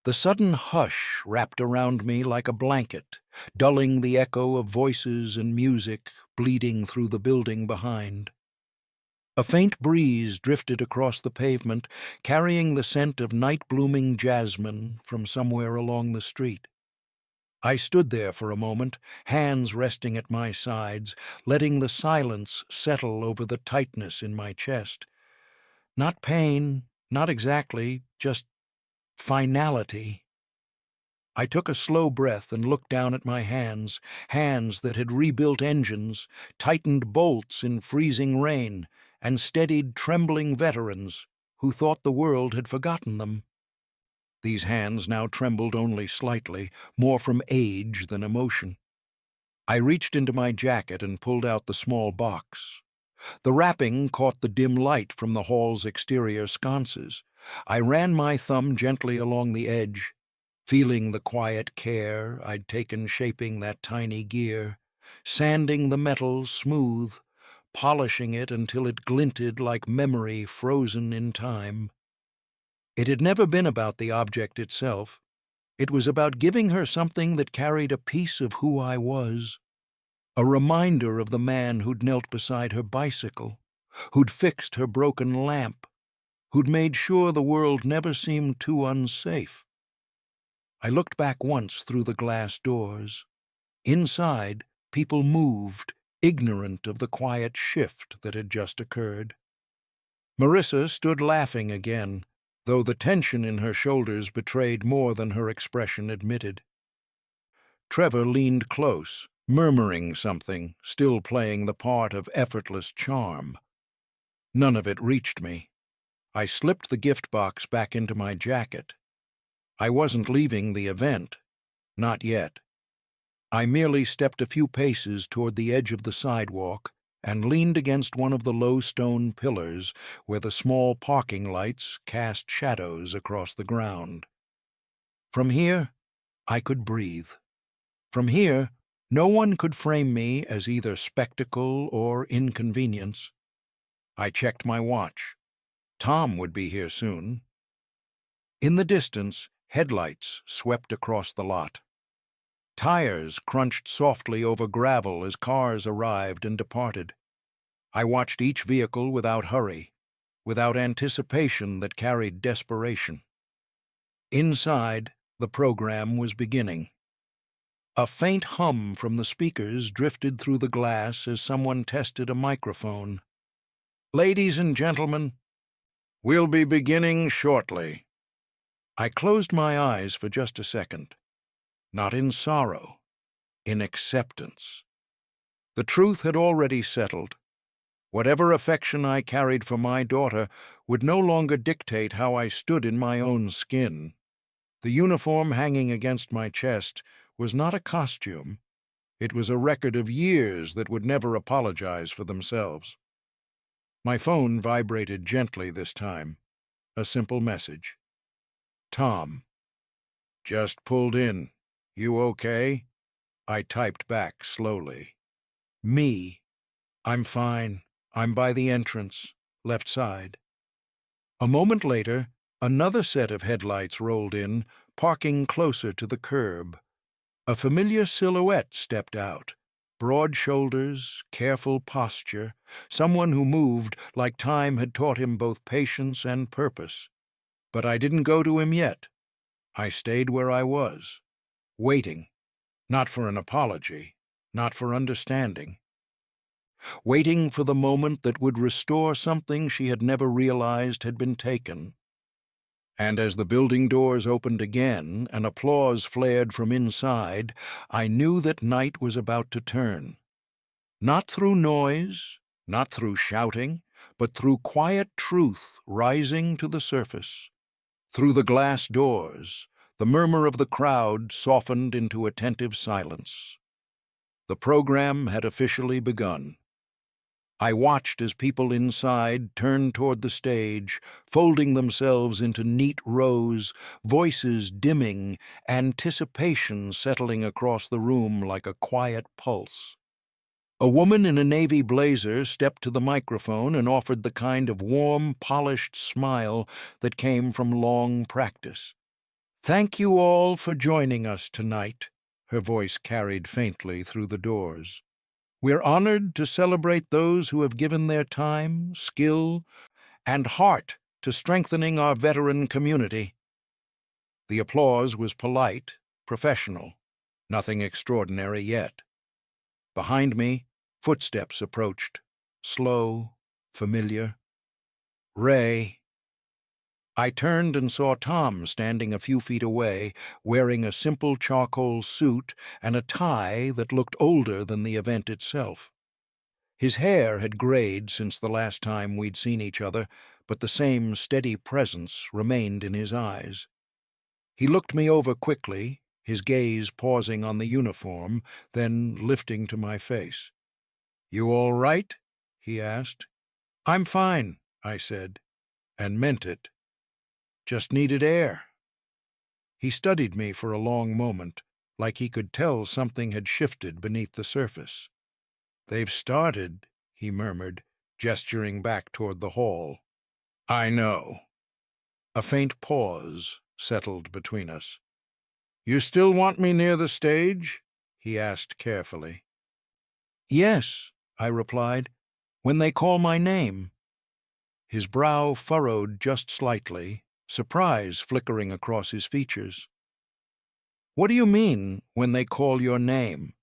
The sudden hush wrapped around me like a blanket, dulling the echo of voices and music bleeding through the building behind. A faint breeze drifted across the pavement, carrying the scent of night-blooming jasmine from somewhere along the street. I stood there for a moment, hands resting at my sides, letting the silence settle over the tightness in my chest. Not pain, not exactly, just finality. I took a slow breath and looked down at my hands, hands that had rebuilt engines, tightened bolts in freezing rain, and steadied trembling veterans who thought the world had forgotten them. These hands now trembled only slightly, more from age than emotion. I reached into my jacket and pulled out the small box. The wrapping caught the dim light from the hall's exterior sconces. I ran my thumb gently along the edge, feeling the quiet care I'd taken shaping that tiny gear, sanding the metal smooth, polishing it until it glinted like memory frozen in time. It had never been about the object itself. It was about giving her something that carried a piece of who I was. A reminder of the man who'd knelt beside her bicycle, who'd fixed her broken lamp, who'd made sure the world never seemed too unsafe. I looked back once through the glass doors. Inside, people moved, ignorant of the quiet shift that had just occurred. Marissa stood laughing again, though the tension in her shoulders betrayed more than her expression admitted. Trevor leaned close, murmuring something, still playing the part of effortless charm. None of it reached me. I slipped the gift box back into my jacket. I wasn't leaving the event. Not yet. I merely stepped a few paces toward the edge of the sidewalk and leaned against one of the low stone pillars where the small parking lights cast shadows across the ground. From here, I could breathe. From here, no one could frame me as either spectacle or inconvenience. I checked my watch. Tom would be here soon. In the distance, headlights swept across the lot. Tires crunched softly over gravel as cars arrived and departed. I watched each vehicle without hurry, without anticipation that carried desperation. Inside, the program was beginning. A faint hum from the speakers drifted through the glass as someone tested a microphone. "Ladies and gentlemen, we'll be beginning shortly." I closed my eyes for just a second. Not in sorrow, in acceptance. The truth had already settled. Whatever affection I carried for my daughter would no longer dictate how I stood in my own skin. The uniform hanging against my chest was not a costume. It was a record of years that would never apologize for themselves. My phone vibrated gently this time. A simple message. Tom. Just pulled in. You okay? I typed back slowly. Me. I'm fine. I'm by the entrance, left side. A moment later, another set of headlights rolled in, parking closer to the curb. A familiar silhouette stepped out. Broad shoulders, careful posture, someone who moved like time had taught him both patience and purpose. But I didn't go to him yet. I stayed where I was, waiting, not for an apology, not for understanding. Waiting for the moment that would restore something she had never realized had been taken. And as the building doors opened again and applause flared from inside, I knew that night was about to turn. Not through noise, not through shouting, but through quiet truth rising to the surface. Through the glass doors, the murmur of the crowd softened into attentive silence. The program had officially begun. I watched as people inside turned toward the stage, folding themselves into neat rows, voices dimming, anticipation settling across the room like a quiet pulse. A woman in a navy blazer stepped to the microphone and offered the kind of warm, polished smile that came from long practice. "Thank you all for joining us tonight," her voice carried faintly through the doors. "We're honored to celebrate those who have given their time, skill, and heart to strengthening our veteran community." The applause was polite, professional, nothing extraordinary yet. Behind me, footsteps approached, slow, familiar. Ray. I turned and saw Tom standing a few feet away, wearing a simple charcoal suit and a tie that looked older than the event itself. His hair had grayed since the last time we'd seen each other, but the same steady presence remained in his eyes. He looked me over quickly, his gaze pausing on the uniform, then lifting to my face. "You all right?" he asked. "I'm fine," I said, and meant it. "Just needed air." He studied me for a long moment, like he could tell something had shifted beneath the surface. "They've started," he murmured, gesturing back toward the hall. "I know." A faint pause settled between us. "You still want me near the stage?" he asked carefully. "Yes," I replied, "when they call my name." His brow furrowed just slightly, surprise flickering across his features. "What do you mean, when they call your name?"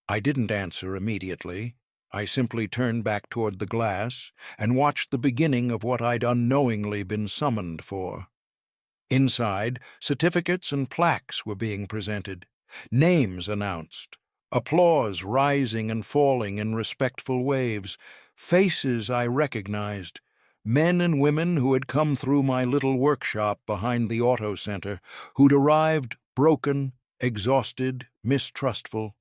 I didn't answer immediately. I simply turned back toward the glass and watched the beginning of what I'd unknowingly been summoned for. Inside, certificates and plaques were being presented, names announced, applause rising and falling in respectful waves, faces I recognized, men and women who had come through my little workshop behind the auto center, who'd arrived broken, exhausted, mistrustful.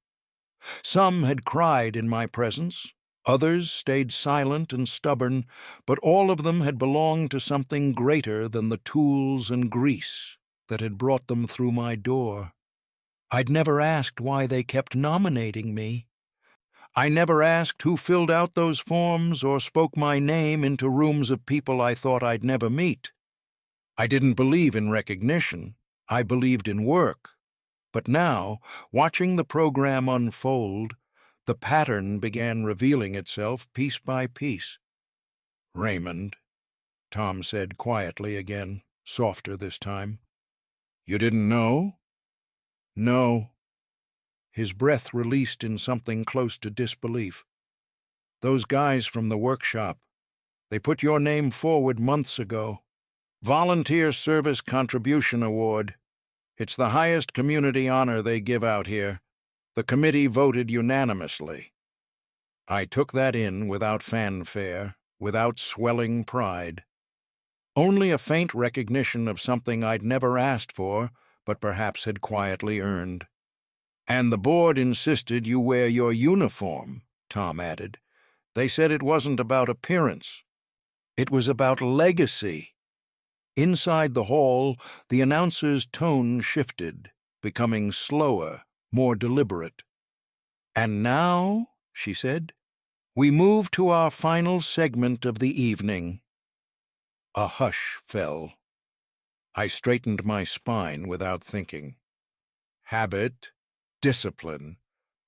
Some had cried in my presence, others stayed silent and stubborn, but all of them had belonged to something greater than the tools and grease that had brought them through my door. I'd never asked why they kept nominating me. I never asked who filled out those forms or spoke my name into rooms of people I thought I'd never meet. I didn't believe in recognition. I believed in work. But now, watching the program unfold, the pattern began revealing itself piece by piece. "Raymond," Tom said quietly again, softer this time. "You didn't know?" "No." His breath released in something close to disbelief. "Those guys from the workshop, they put your name forward months ago. Volunteer Service Contribution Award. It's the highest community honor they give out here. The committee voted unanimously." I took that in without fanfare, without swelling pride. Only a faint recognition of something I'd never asked for, but perhaps had quietly earned. "And the board insisted you wear your uniform," Tom added. "They said it wasn't about appearance. It was about legacy." Inside the hall, the announcer's tone shifted, becoming slower, more deliberate. "And now," she said, "we move to our final segment of the evening." A hush fell. I straightened my spine without thinking. Habit, discipline,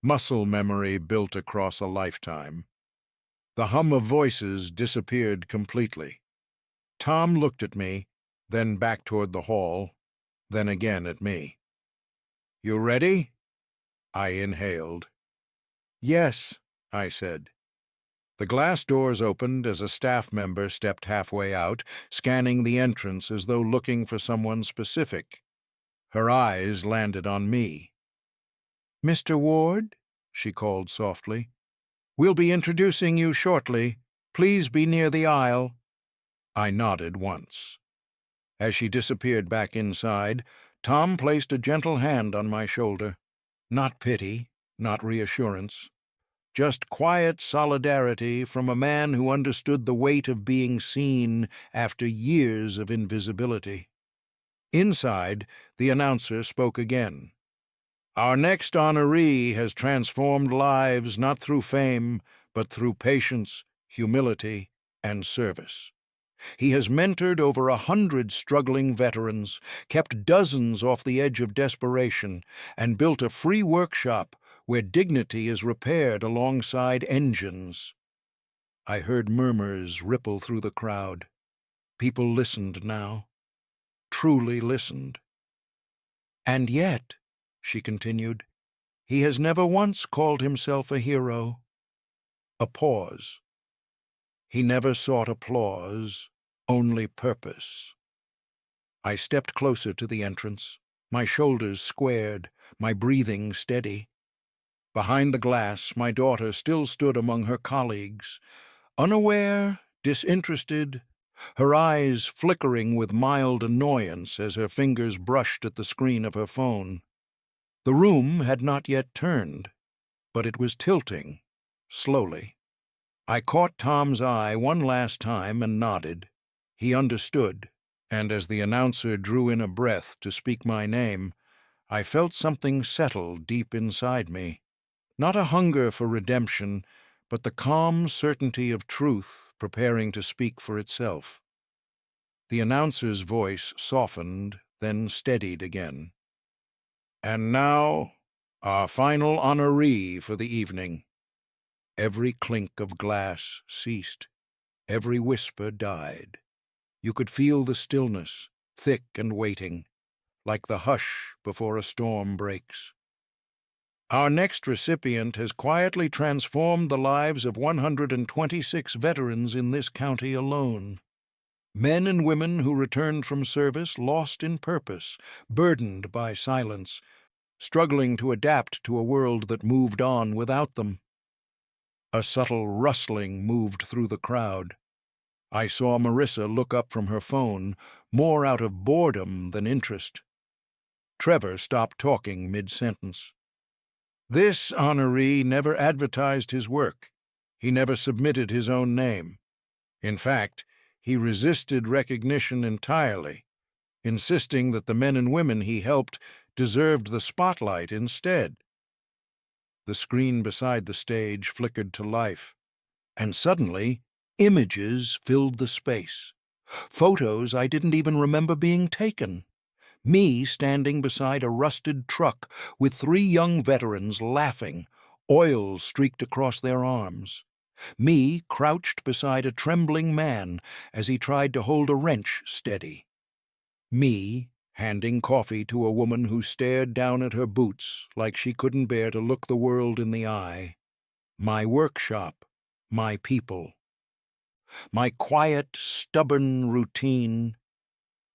muscle memory built across a lifetime. The hum of voices disappeared completely. Tom looked at me, then back toward the hall, then again at me. "You ready?" I inhaled. "Yes," I said. The glass doors opened as a staff member stepped halfway out, scanning the entrance as though looking for someone specific. Her eyes landed on me. "Mr. Ward," she called softly, "we'll be introducing you shortly. Please be near the aisle." I nodded once. As she disappeared back inside, Tom placed a gentle hand on my shoulder. Not pity, not reassurance. Just quiet solidarity from a man who understood the weight of being seen after years of invisibility. Inside, the announcer spoke again. "Our next honoree has transformed lives not through fame, but through patience, humility, and service. He has mentored over 100 struggling veterans, kept dozens off the edge of desperation, and built a free workshop where dignity is repaired alongside engines." I heard murmurs ripple through the crowd. People listened now, truly listened. "And yet," she continued, "he has never once called himself a hero." A pause. "He never sought applause, only purpose." I stepped closer to the entrance, my shoulders squared, my breathing steady. Behind the glass, my daughter still stood among her colleagues, unaware, disinterested, her eyes flickering with mild annoyance as her fingers brushed at the screen of her phone. The room had not yet turned, but it was tilting, slowly. I caught Tom's eye one last time and nodded. He understood, and as the announcer drew in a breath to speak my name, I felt something settle deep inside me. Not a hunger for redemption, but the calm certainty of truth preparing to speak for itself. The announcer's voice softened, then steadied again. "And now, our final honoree for the evening." Every clink of glass ceased. Every whisper died. You could feel the stillness, thick and waiting, like the hush before a storm breaks. "Our next recipient has quietly transformed the lives of 126 veterans in this county alone. Men and women who returned from service lost in purpose, burdened by silence, struggling to adapt to a world that moved on without them." A subtle rustling moved through the crowd. I saw Marissa look up from her phone, more out of boredom than interest. Trevor stopped talking mid-sentence. "This honoree never advertised his work. He never submitted his own name. In fact, he resisted recognition entirely, insisting that the men and women he helped deserved the spotlight instead." The screen beside the stage flickered to life, and suddenly images filled the space. Photos I didn't even remember being taken. Me standing beside a rusted truck with 3 young veterans laughing, oil streaked across their arms. Me crouched beside a trembling man as he tried to hold a wrench steady. Me handing coffee to a woman who stared down at her boots like she couldn't bear to look the world in the eye. My workshop, my people. My quiet, stubborn routine.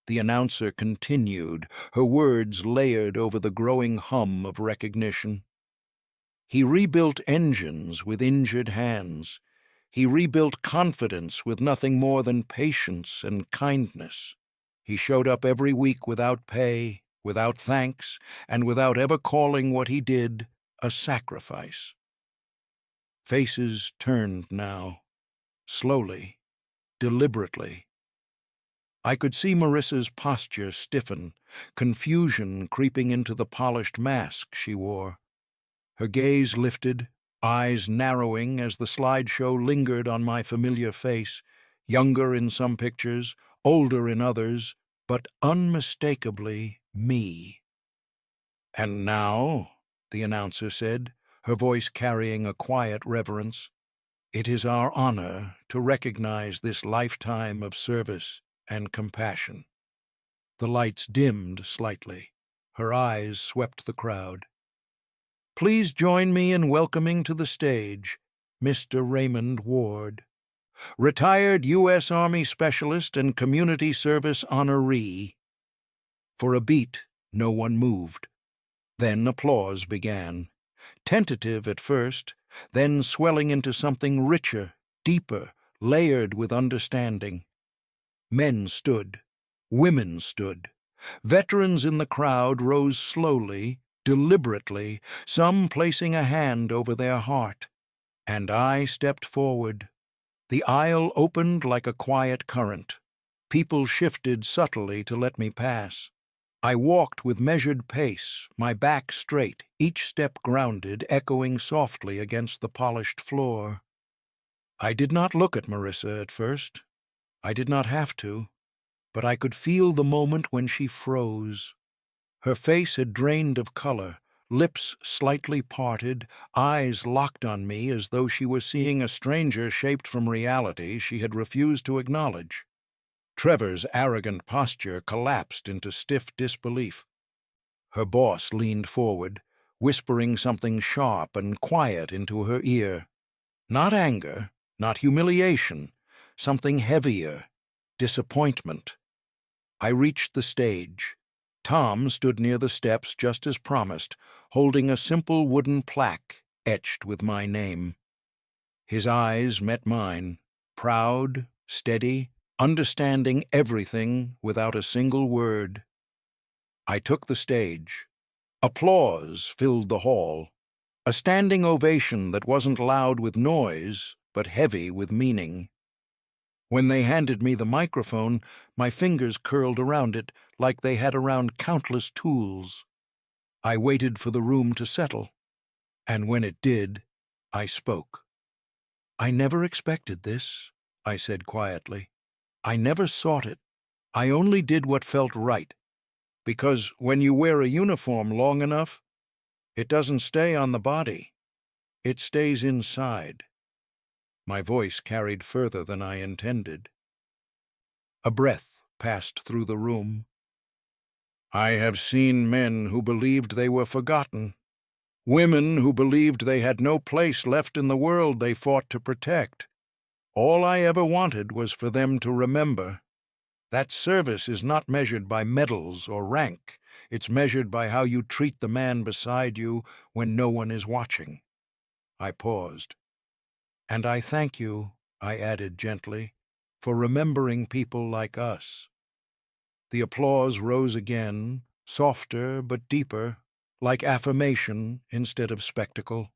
The announcer continued, her words layered over the growing hum of recognition. He rebuilt engines with injured hands. He rebuilt confidence with nothing more than patience and kindness. He showed up every week without pay, without thanks, and without ever calling what he did a sacrifice. Faces turned now, slowly, deliberately. I could see Marissa's posture stiffen, confusion creeping into the polished mask she wore. Her gaze lifted, eyes narrowing as the slideshow lingered on my familiar face, younger in some pictures, older in others, but unmistakably me. "And now," the announcer said, her voice carrying a quiet reverence, "it is our honor to recognize this lifetime of service and compassion." The lights dimmed slightly. Her eyes swept the crowd. "Please join me in welcoming to the stage Mr. Raymond Ward, retired U.S. Army Specialist and Community Service Honoree." For a beat, no one moved. Then applause began, tentative at first, then swelling into something richer, deeper, layered with understanding. Men stood. Women stood. Veterans in the crowd rose slowly, deliberately, some placing a hand over their heart. And I stepped forward. The aisle opened like a quiet current. People shifted subtly to let me pass. I walked with measured pace, my back straight, each step grounded, echoing softly against the polished floor. I did not look at Marissa at first. I did not have to. But I could feel the moment when she froze. Her face had drained of color, lips slightly parted, eyes locked on me as though she were seeing a stranger shaped from reality she had refused to acknowledge. Trevor's arrogant posture collapsed into stiff disbelief. Her boss leaned forward, whispering something sharp and quiet into her ear. Not anger, not humiliation, something heavier, disappointment. I reached the stage. Tom stood near the steps just as promised, holding a simple wooden plaque etched with my name. His eyes met mine, proud, steady, understanding everything without a single word. I took the stage. Applause filled the hall, a standing ovation that wasn't loud with noise, but heavy with meaning. When they handed me the microphone, my fingers curled around it like they had around countless tools. I waited for the room to settle, and when it did, I spoke. "I never expected this," I said quietly. "I never sought it. I only did what felt right. Because when you wear a uniform long enough, it doesn't stay on the body. It stays inside." My voice carried further than I intended. A breath passed through the room. "I have seen men who believed they were forgotten, women who believed they had no place left in the world they fought to protect. All I ever wanted was for them to remember that service is not measured by medals or rank. It's measured by how you treat the man beside you when no one is watching." I paused. "And I thank you," I added gently, "for remembering people like us." The applause rose again, softer but deeper, like affirmation instead of spectacle.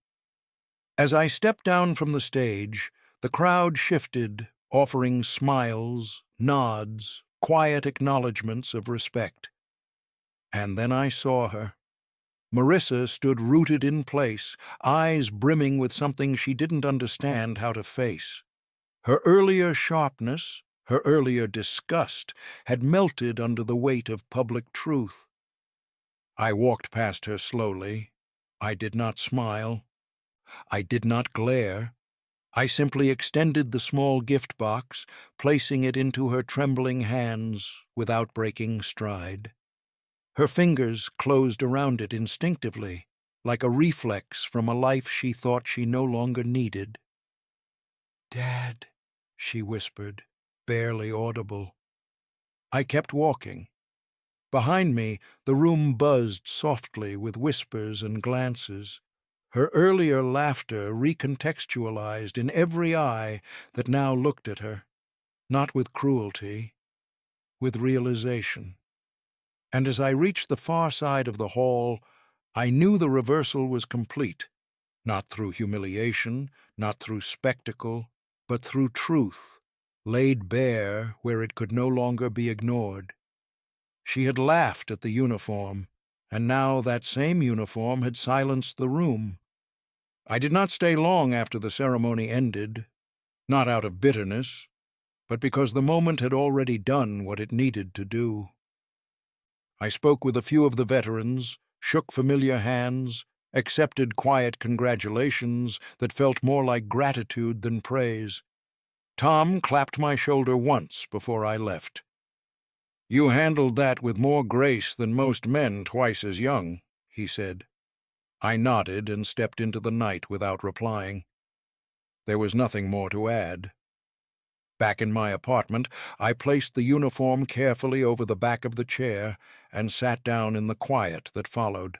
As I stepped down from the stage, the crowd shifted, offering smiles, nods, quiet acknowledgments of respect. And then I saw her. Marissa stood rooted in place, eyes brimming with something she didn't understand how to face. Her earlier sharpness, her earlier disgust, had melted under the weight of public truth. I walked past her slowly. I did not smile. I did not glare. I simply extended the small gift box, placing it into her trembling hands without breaking stride. Her fingers closed around it instinctively, like a reflex from a life she thought she no longer needed. "Dad," she whispered, barely audible. I kept walking. Behind me, the room buzzed softly with whispers and glances, her earlier laughter recontextualized in every eye that now looked at her, not with cruelty, with realization. And as I reached the far side of the hall, I knew the reversal was complete, not through humiliation, not through spectacle, but through truth. laid bare where it could no longer be ignored. She had laughed at the uniform, and now that same uniform had silenced the room. I did not stay long after the ceremony ended, not out of bitterness, but because the moment had already done what it needed to do. I spoke with a few of the veterans, shook familiar hands, accepted quiet congratulations that felt more like gratitude than praise. Tom clapped my shoulder once before I left. "You handled that with more grace than most men twice as young," he said. I nodded and stepped into the night without replying. There was nothing more to add. Back in my apartment, I placed the uniform carefully over the back of the chair and sat down in the quiet that followed.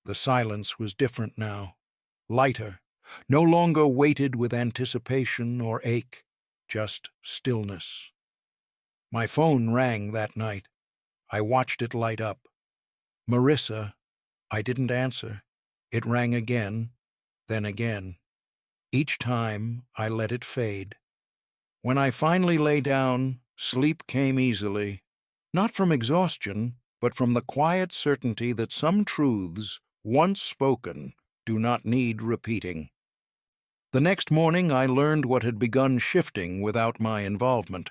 The silence was different now, lighter, no longer weighted with anticipation or ache, just stillness. My phone rang that night. I watched it light up. Marissa. I didn't answer. It rang again, then again. Each time I let it fade. When I finally lay down, sleep came easily, not from exhaustion, but from the quiet certainty that some truths, once spoken, do not need repeating. The next morning I learned what had begun shifting without my involvement.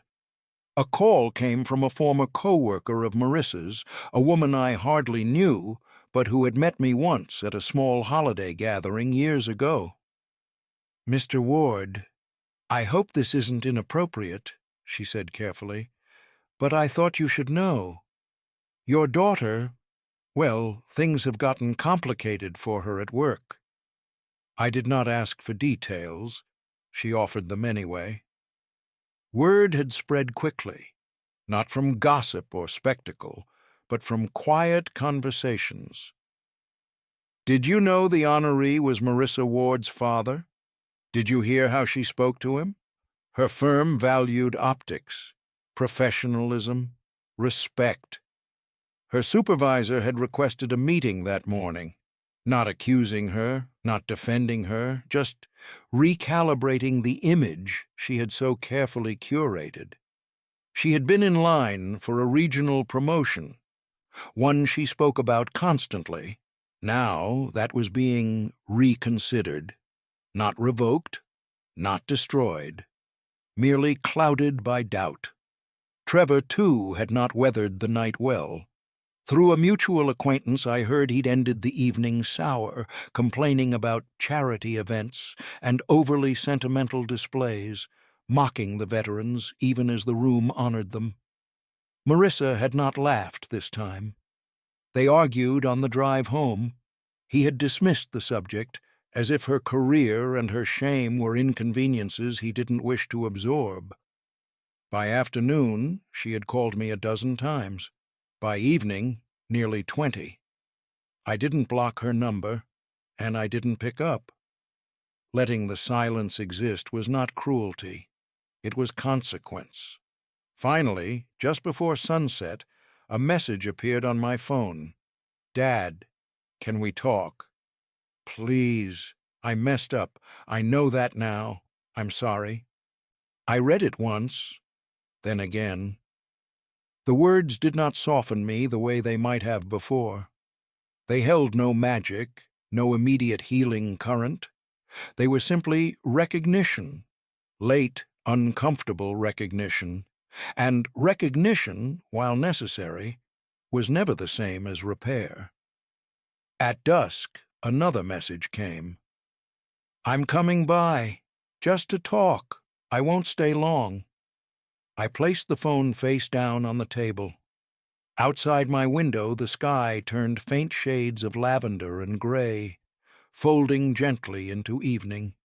A call came from a former co-worker of Marissa's, a woman I hardly knew, but who had met me once at a small holiday gathering years ago. "Mr. Ward, I hope this isn't inappropriate," she said carefully, "but I thought you should know. Your daughter, well, things have gotten complicated for her at work." I did not ask for details. She offered them anyway. Word had spread quickly, not from gossip or spectacle, but from quiet conversations. "Did you know the honoree was Marissa Ward's father? Did you hear how she spoke to him? Her firm valued optics, professionalism, respect. Her supervisor had requested a meeting that morning, not accusing her, not defending her, just recalibrating the image she had so carefully curated. She had been in line for a regional promotion, one she spoke about constantly. Now that was being reconsidered, not revoked, not destroyed, merely clouded by doubt. Trevor, too, had not weathered the night well. Through a mutual acquaintance, I heard he'd ended the evening sour, complaining about charity events and overly sentimental displays, mocking the veterans even as the room honored them. Marissa had not laughed this time. They argued on the drive home. He had dismissed the subject, as if her career and her shame were inconveniences he didn't wish to absorb. By afternoon, she had called me a dozen times. By evening, nearly 20. I didn't block her number, and I didn't pick up. Letting the silence exist was not cruelty. It was consequence. Finally, just before sunset, a message appeared on my phone. "Dad, can we talk? Please, I messed up. I know that now. I'm sorry." I read it once, then again. The words did not soften me the way they might have before. They held no magic, no immediate healing current. They were simply recognition, late, uncomfortable recognition. And recognition, while necessary, was never the same as repair. At dusk, another message came. "I'm coming by, just to talk. I won't stay long." I placed the phone face down on the table. Outside my window, the sky turned faint shades of lavender and gray, folding gently into evening.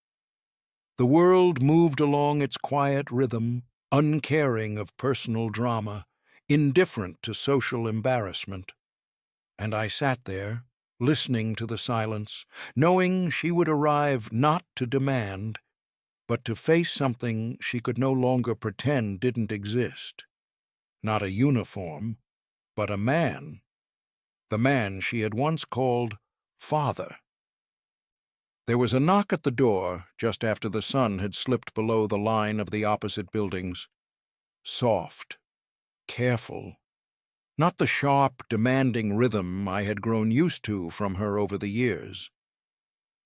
The world moved along its quiet rhythm, uncaring of personal drama, indifferent to social embarrassment. And I sat there, listening to the silence, knowing she would arrive not to demand, but to face something she could no longer pretend didn't exist. Not a uniform, but a man. The man she had once called father. There was a knock at the door just after the sun had slipped below the line of the opposite buildings. Soft, careful, not the sharp, demanding rhythm I had grown used to from her over the years.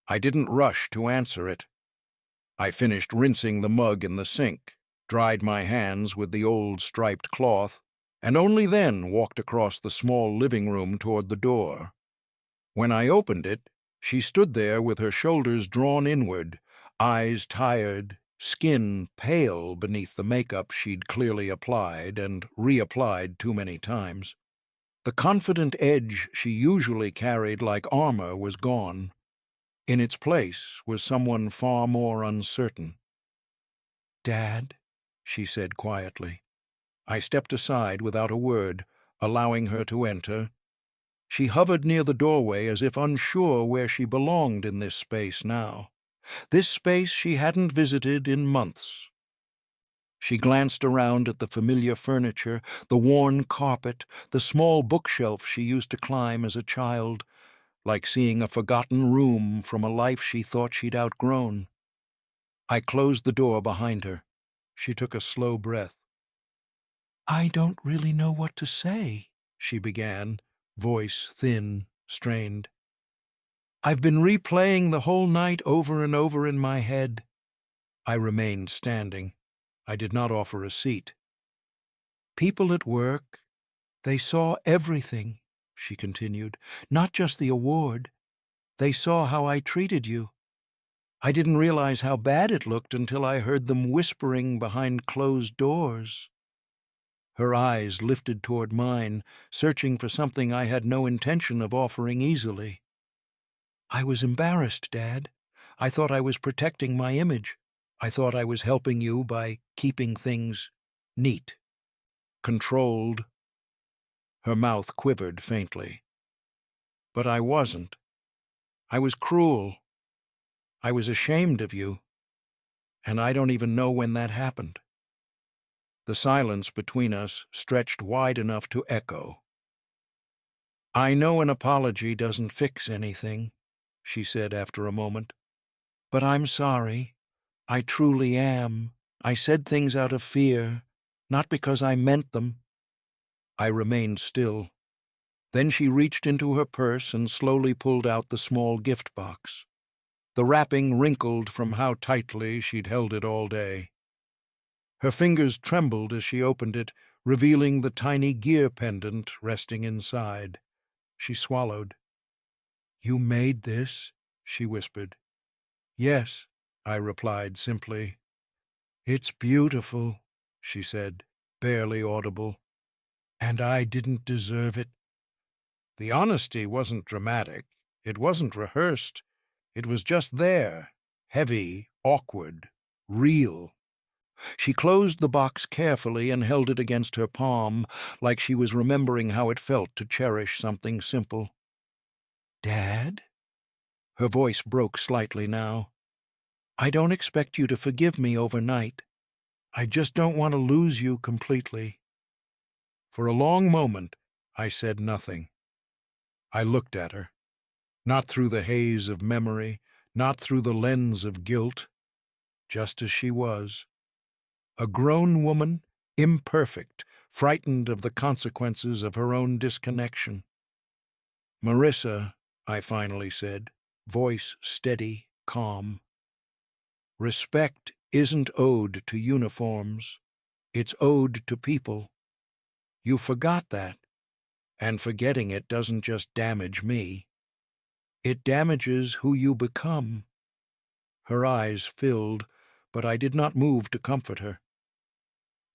I didn't rush to answer it. I finished rinsing the mug in the sink, dried my hands with the old striped cloth, and only then walked across the small living room toward the door. When I opened it, she stood there with her shoulders drawn inward, eyes tired, skin pale beneath the makeup she'd clearly applied and reapplied too many times. The confident edge she usually carried like armor was gone. In its place was someone far more uncertain. "Dad," she said quietly. I stepped aside without a word, allowing her to enter. She hovered near the doorway as if unsure where she belonged in this space now. This space she hadn't visited in months. She glanced around at the familiar furniture, the worn carpet, the small bookshelf she used to climb as a child, like seeing a forgotten room from a life she thought she'd outgrown. I closed the door behind her. She took a slow breath. "I don't really know what to say," she began, voice thin, strained. "I've been replaying the whole night over and over in my head." I remained standing. I did not offer a seat. "People at work, they saw everything," she continued, "not just the award. They saw how I treated you. I didn't realize how bad it looked until I heard them whispering behind closed doors." Her eyes lifted toward mine, searching for something I had no intention of offering easily. "I was embarrassed, Dad. I thought I was protecting my image. I thought I was helping you by keeping things neat, controlled." Her mouth quivered faintly. "But I wasn't. I was cruel. I was ashamed of you. And I don't even know when that happened." The silence between us stretched wide enough to echo. "I know an apology doesn't fix anything," she said after a moment. "But I'm sorry. I truly am. I said things out of fear, not because I meant them." I remained still. Then she reached into her purse and slowly pulled out the small gift box. The wrapping wrinkled from how tightly she'd held it all day. Her fingers trembled as she opened it, revealing the tiny gear pendant resting inside. She swallowed. "You made this?" she whispered. "Yes," I replied simply. "It's beautiful," she said, barely audible. "And I didn't deserve it." The honesty wasn't dramatic. It wasn't rehearsed. It was just there, heavy, awkward, real. She closed the box carefully and held it against her palm, like she was remembering how it felt to cherish something simple. "Dad?" Her voice broke slightly now. "I don't expect you to forgive me overnight. I just don't want to lose you completely." For a long moment, I said nothing. I looked at her, not through the haze of memory, not through the lens of guilt, just as she was. A grown woman, imperfect, frightened of the consequences of her own disconnection. "Marissa," I finally said, voice steady, calm. "Respect isn't owed to uniforms. It's owed to people. You forgot that, and forgetting it doesn't just damage me. It damages who you become." Her eyes filled, but I did not move to comfort her.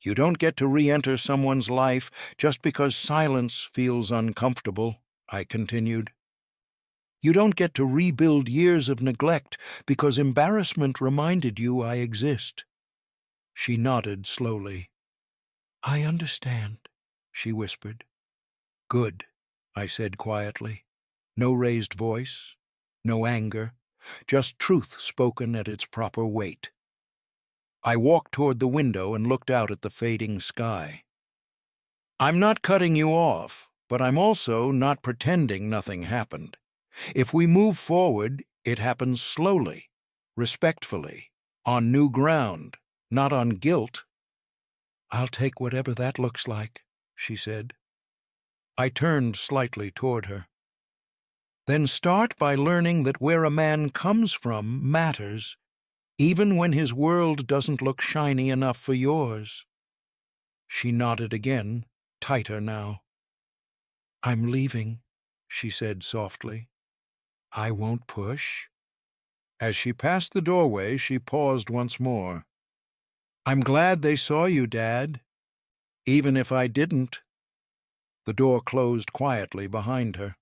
"You don't get to re-enter someone's life just because silence feels uncomfortable," I continued. "You don't get to rebuild years of neglect because embarrassment reminded you I exist." She nodded slowly. "I understand," she whispered. "Good," I said quietly. No raised voice, no anger, just truth spoken at its proper weight. I walked toward the window and looked out at the fading sky. "I'm not cutting you off, but I'm also not pretending nothing happened. If we move forward, It happens slowly, respectfully, on new ground, not on guilt. "I'll take whatever that looks like," she said. I turned slightly toward her. "Then start by learning that where a man comes from matters, even when his world doesn't look shiny enough for yours." She nodded again, tighter now. "I'm leaving," she said softly. "I won't push." As she passed the doorway, she paused once more. "I'm glad they saw you, Dad. Even if I didn't." The door closed quietly behind her.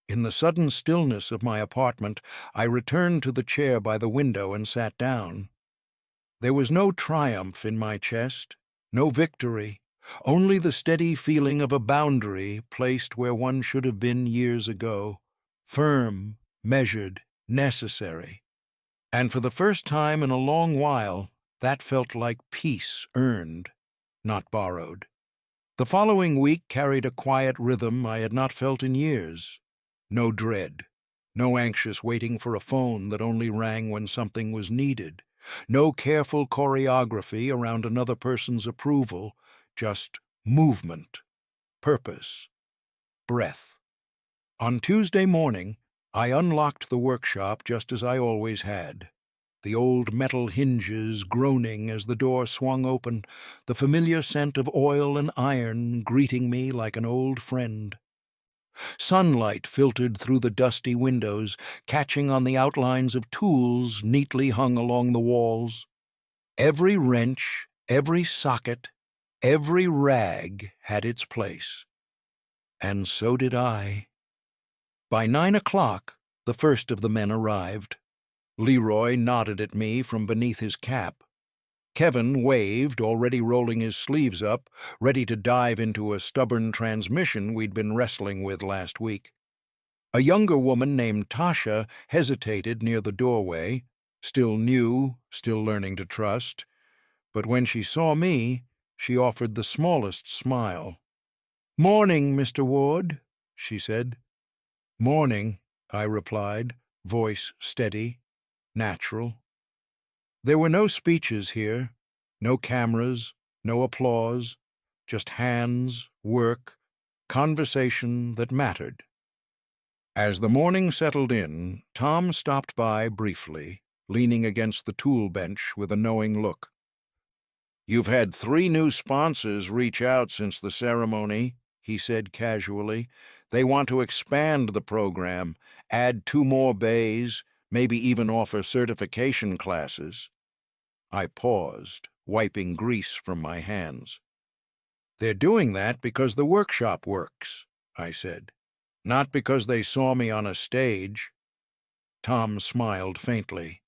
In the sudden stillness of my apartment, I returned to the chair by the window and sat down. There was no triumph in my chest, no victory, only the steady feeling of a boundary placed where one should have been years ago, firm, measured, necessary. And for the first time in a long while, that felt like peace earned, not borrowed. The following week carried a quiet rhythm I had not felt in years. No dread, no anxious waiting for a phone that only rang when something was needed, no careful choreography around another person's approval, just movement, purpose, breath. On Tuesday morning, I unlocked the workshop just as I always had. The old metal hinges groaning as the door swung open, the familiar scent of oil and iron greeting me like an old friend. Sunlight filtered through the dusty windows, catching on the outlines of tools neatly hung along the walls. Every wrench, every socket, every rag had its place. And so did I. By 9 o'clock, the first of the men arrived. Leroy nodded at me from beneath his cap. Kevin waved, already rolling his sleeves up, ready to dive into a stubborn transmission we'd been wrestling with last week. A younger woman named Tasha hesitated near the doorway, still new, still learning to trust. But when she saw me, she offered the smallest smile. "Morning, Mr. Ward," she said. "Morning," I replied, voice steady, natural. There were no speeches here, no cameras, no applause, just hands, work, conversation that mattered. As the morning settled in, Tom stopped by briefly, leaning against the tool bench with a knowing look. "You've had 3 new sponsors reach out since the ceremony," he said casually. "They want to expand the program, add 2 more bays, maybe even offer certification classes." I paused, wiping grease from my hands. "They're doing that because the workshop works," I said. "Not because they saw me on a stage." Tom smiled faintly.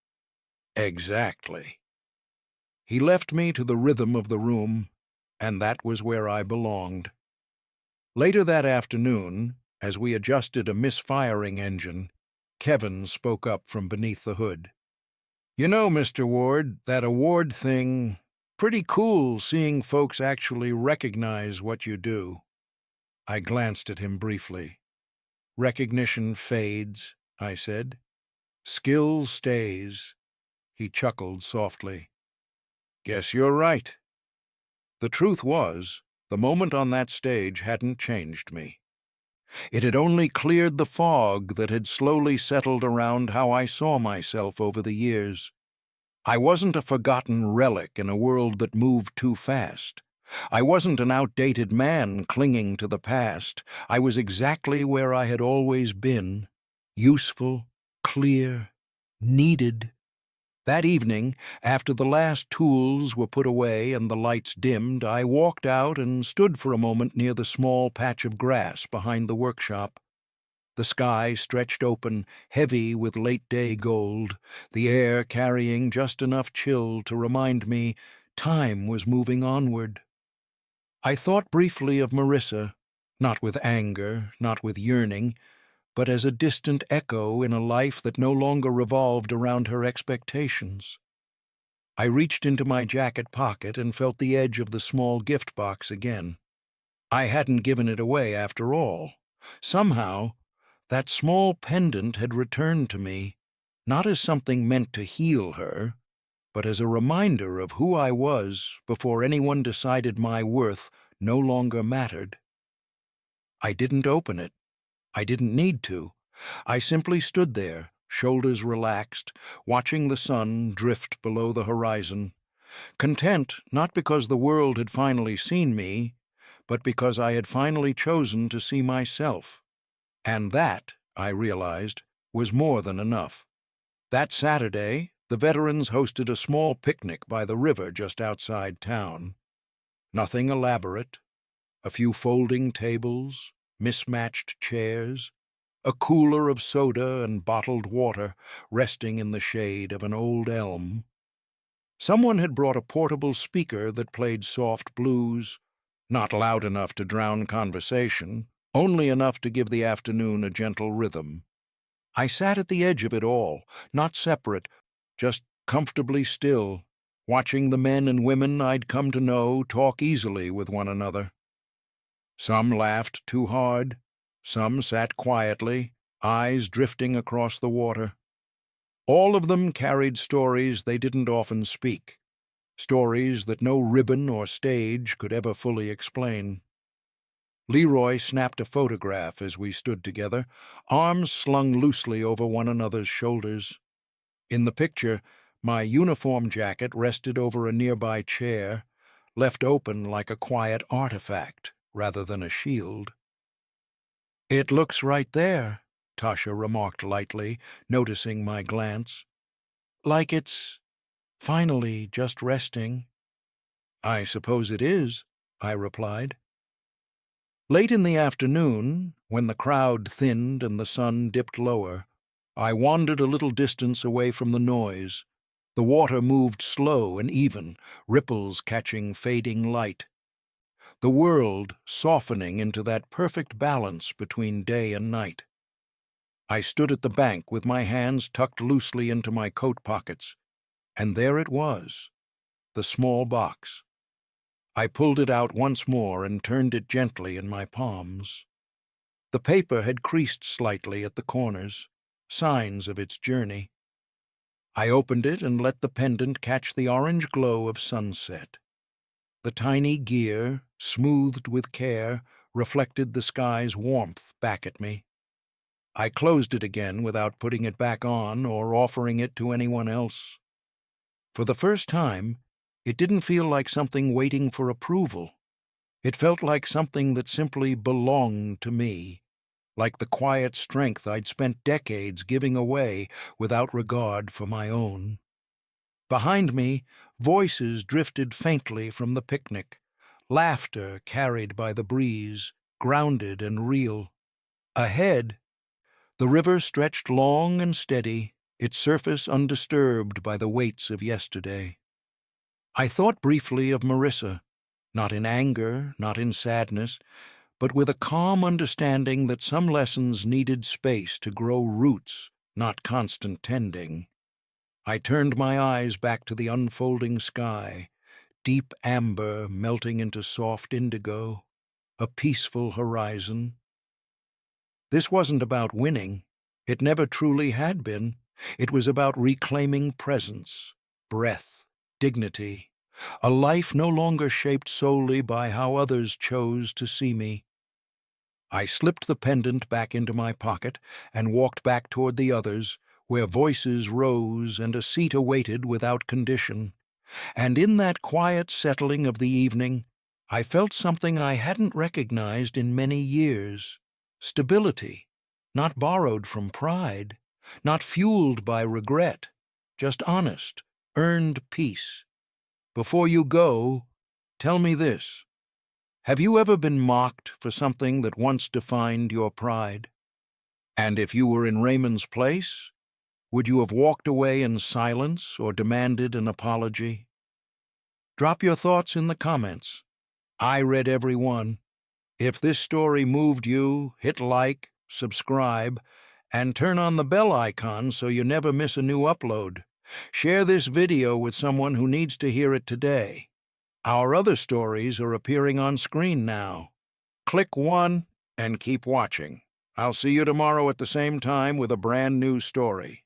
"Exactly." He left me to the rhythm of the room, and that was where I belonged. Later that afternoon, as we adjusted a misfiring engine, Kevin spoke up from beneath the hood. "You know, Mr. Ward, that award thing, pretty cool seeing folks actually recognize what you do." I glanced at him briefly. "Recognition fades," I said. "Skill stays." He chuckled softly. "Guess you're right." The truth was, the moment on that stage hadn't changed me. It had only cleared the fog that had slowly settled around how I saw myself over the years. I wasn't a forgotten relic in a world that moved too fast. I wasn't an outdated man clinging to the past. I was exactly where I had always been, useful, clear, needed. That evening, after the last tools were put away and the lights dimmed, I walked out and stood for a moment near the small patch of grass behind the workshop. The sky stretched open, heavy with late-day gold, the air carrying just enough chill to remind me time was moving onward. I thought briefly of Marissa, not with anger, not with yearning, but as a distant echo in a life that no longer revolved around her expectations. I reached into my jacket pocket and felt the edge of the small gift box again. I hadn't given it away after all. Somehow, that small pendant had returned to me, not as something meant to heal her, but as a reminder of who I was before anyone decided my worth no longer mattered. I didn't open it. I didn't need to. I simply stood there, shoulders relaxed, watching the sun drift below the horizon, content not because the world had finally seen me, but because I had finally chosen to see myself. And that, I realized, was more than enough. That Saturday, the veterans hosted a small picnic by the river just outside town. Nothing elaborate. A few folding tables, mismatched chairs, a cooler of soda and bottled water resting in the shade of an old elm. Someone had brought a portable speaker that played soft blues, not loud enough to drown conversation, only enough to give the afternoon a gentle rhythm. I sat at the edge of it all, not separate, just comfortably still, watching the men and women I'd come to know talk easily with one another. Some laughed too hard, some sat quietly, eyes drifting across the water. All of them carried stories they didn't often speak, stories that no ribbon or stage could ever fully explain. Leroy snapped a photograph as we stood together, arms slung loosely over one another's shoulders. In the picture, my uniform jacket rested over a nearby chair, left open like a quiet artifact rather than a shield. "It looks right there," Tasha remarked lightly, noticing my glance. "Like it's finally just resting." "I suppose it is," I replied. Late in the afternoon, when the crowd thinned and the sun dipped lower, I wandered a little distance away from the noise. The water moved slow and even, ripples catching fading light. The world softening into that perfect balance between day and night. I stood at the bank with my hands tucked loosely into my coat pockets, and there it was, the small box. I pulled it out once more and turned it gently in my palms. The paper had creased slightly at the corners, signs of its journey. I opened it and let the pendant catch the orange glow of sunset. The tiny gear, smoothed with care, reflected the sky's warmth back at me. I closed it again without putting it back on or offering it to anyone else. For the first time, it didn't feel like something waiting for approval. It felt like something that simply belonged to me, like the quiet strength I'd spent decades giving away without regard for my own. Behind me, voices drifted faintly from the picnic, laughter carried by the breeze, grounded and real. Ahead, the river stretched long and steady, its surface undisturbed by the weights of yesterday. I thought briefly of Marissa, not in anger, not in sadness, but with a calm understanding that some lessons needed space to grow roots, not constant tending. I turned my eyes back to the unfolding sky, deep amber melting into soft indigo, a peaceful horizon. This wasn't about winning. It never truly had been. It was about reclaiming presence, breath, dignity, a life no longer shaped solely by how others chose to see me. I slipped the pendant back into my pocket and walked back toward the others, where voices rose and a seat awaited without condition. And in that quiet settling of the evening, I felt something I hadn't recognized in many years. Stability, not borrowed from pride, not fueled by regret, just honest, earned peace. Before you go, tell me this. Have you ever been mocked for something that once defined your pride? And if you were in Raymond's place, would you have walked away in silence or demanded an apology? Drop your thoughts in the comments. I read every one. If this story moved you, hit like, subscribe, and turn on the bell icon so you never miss a new upload. Share this video with someone who needs to hear it today. Our other stories are appearing on screen now. Click one and keep watching. I'll see you tomorrow at the same time with a brand new story.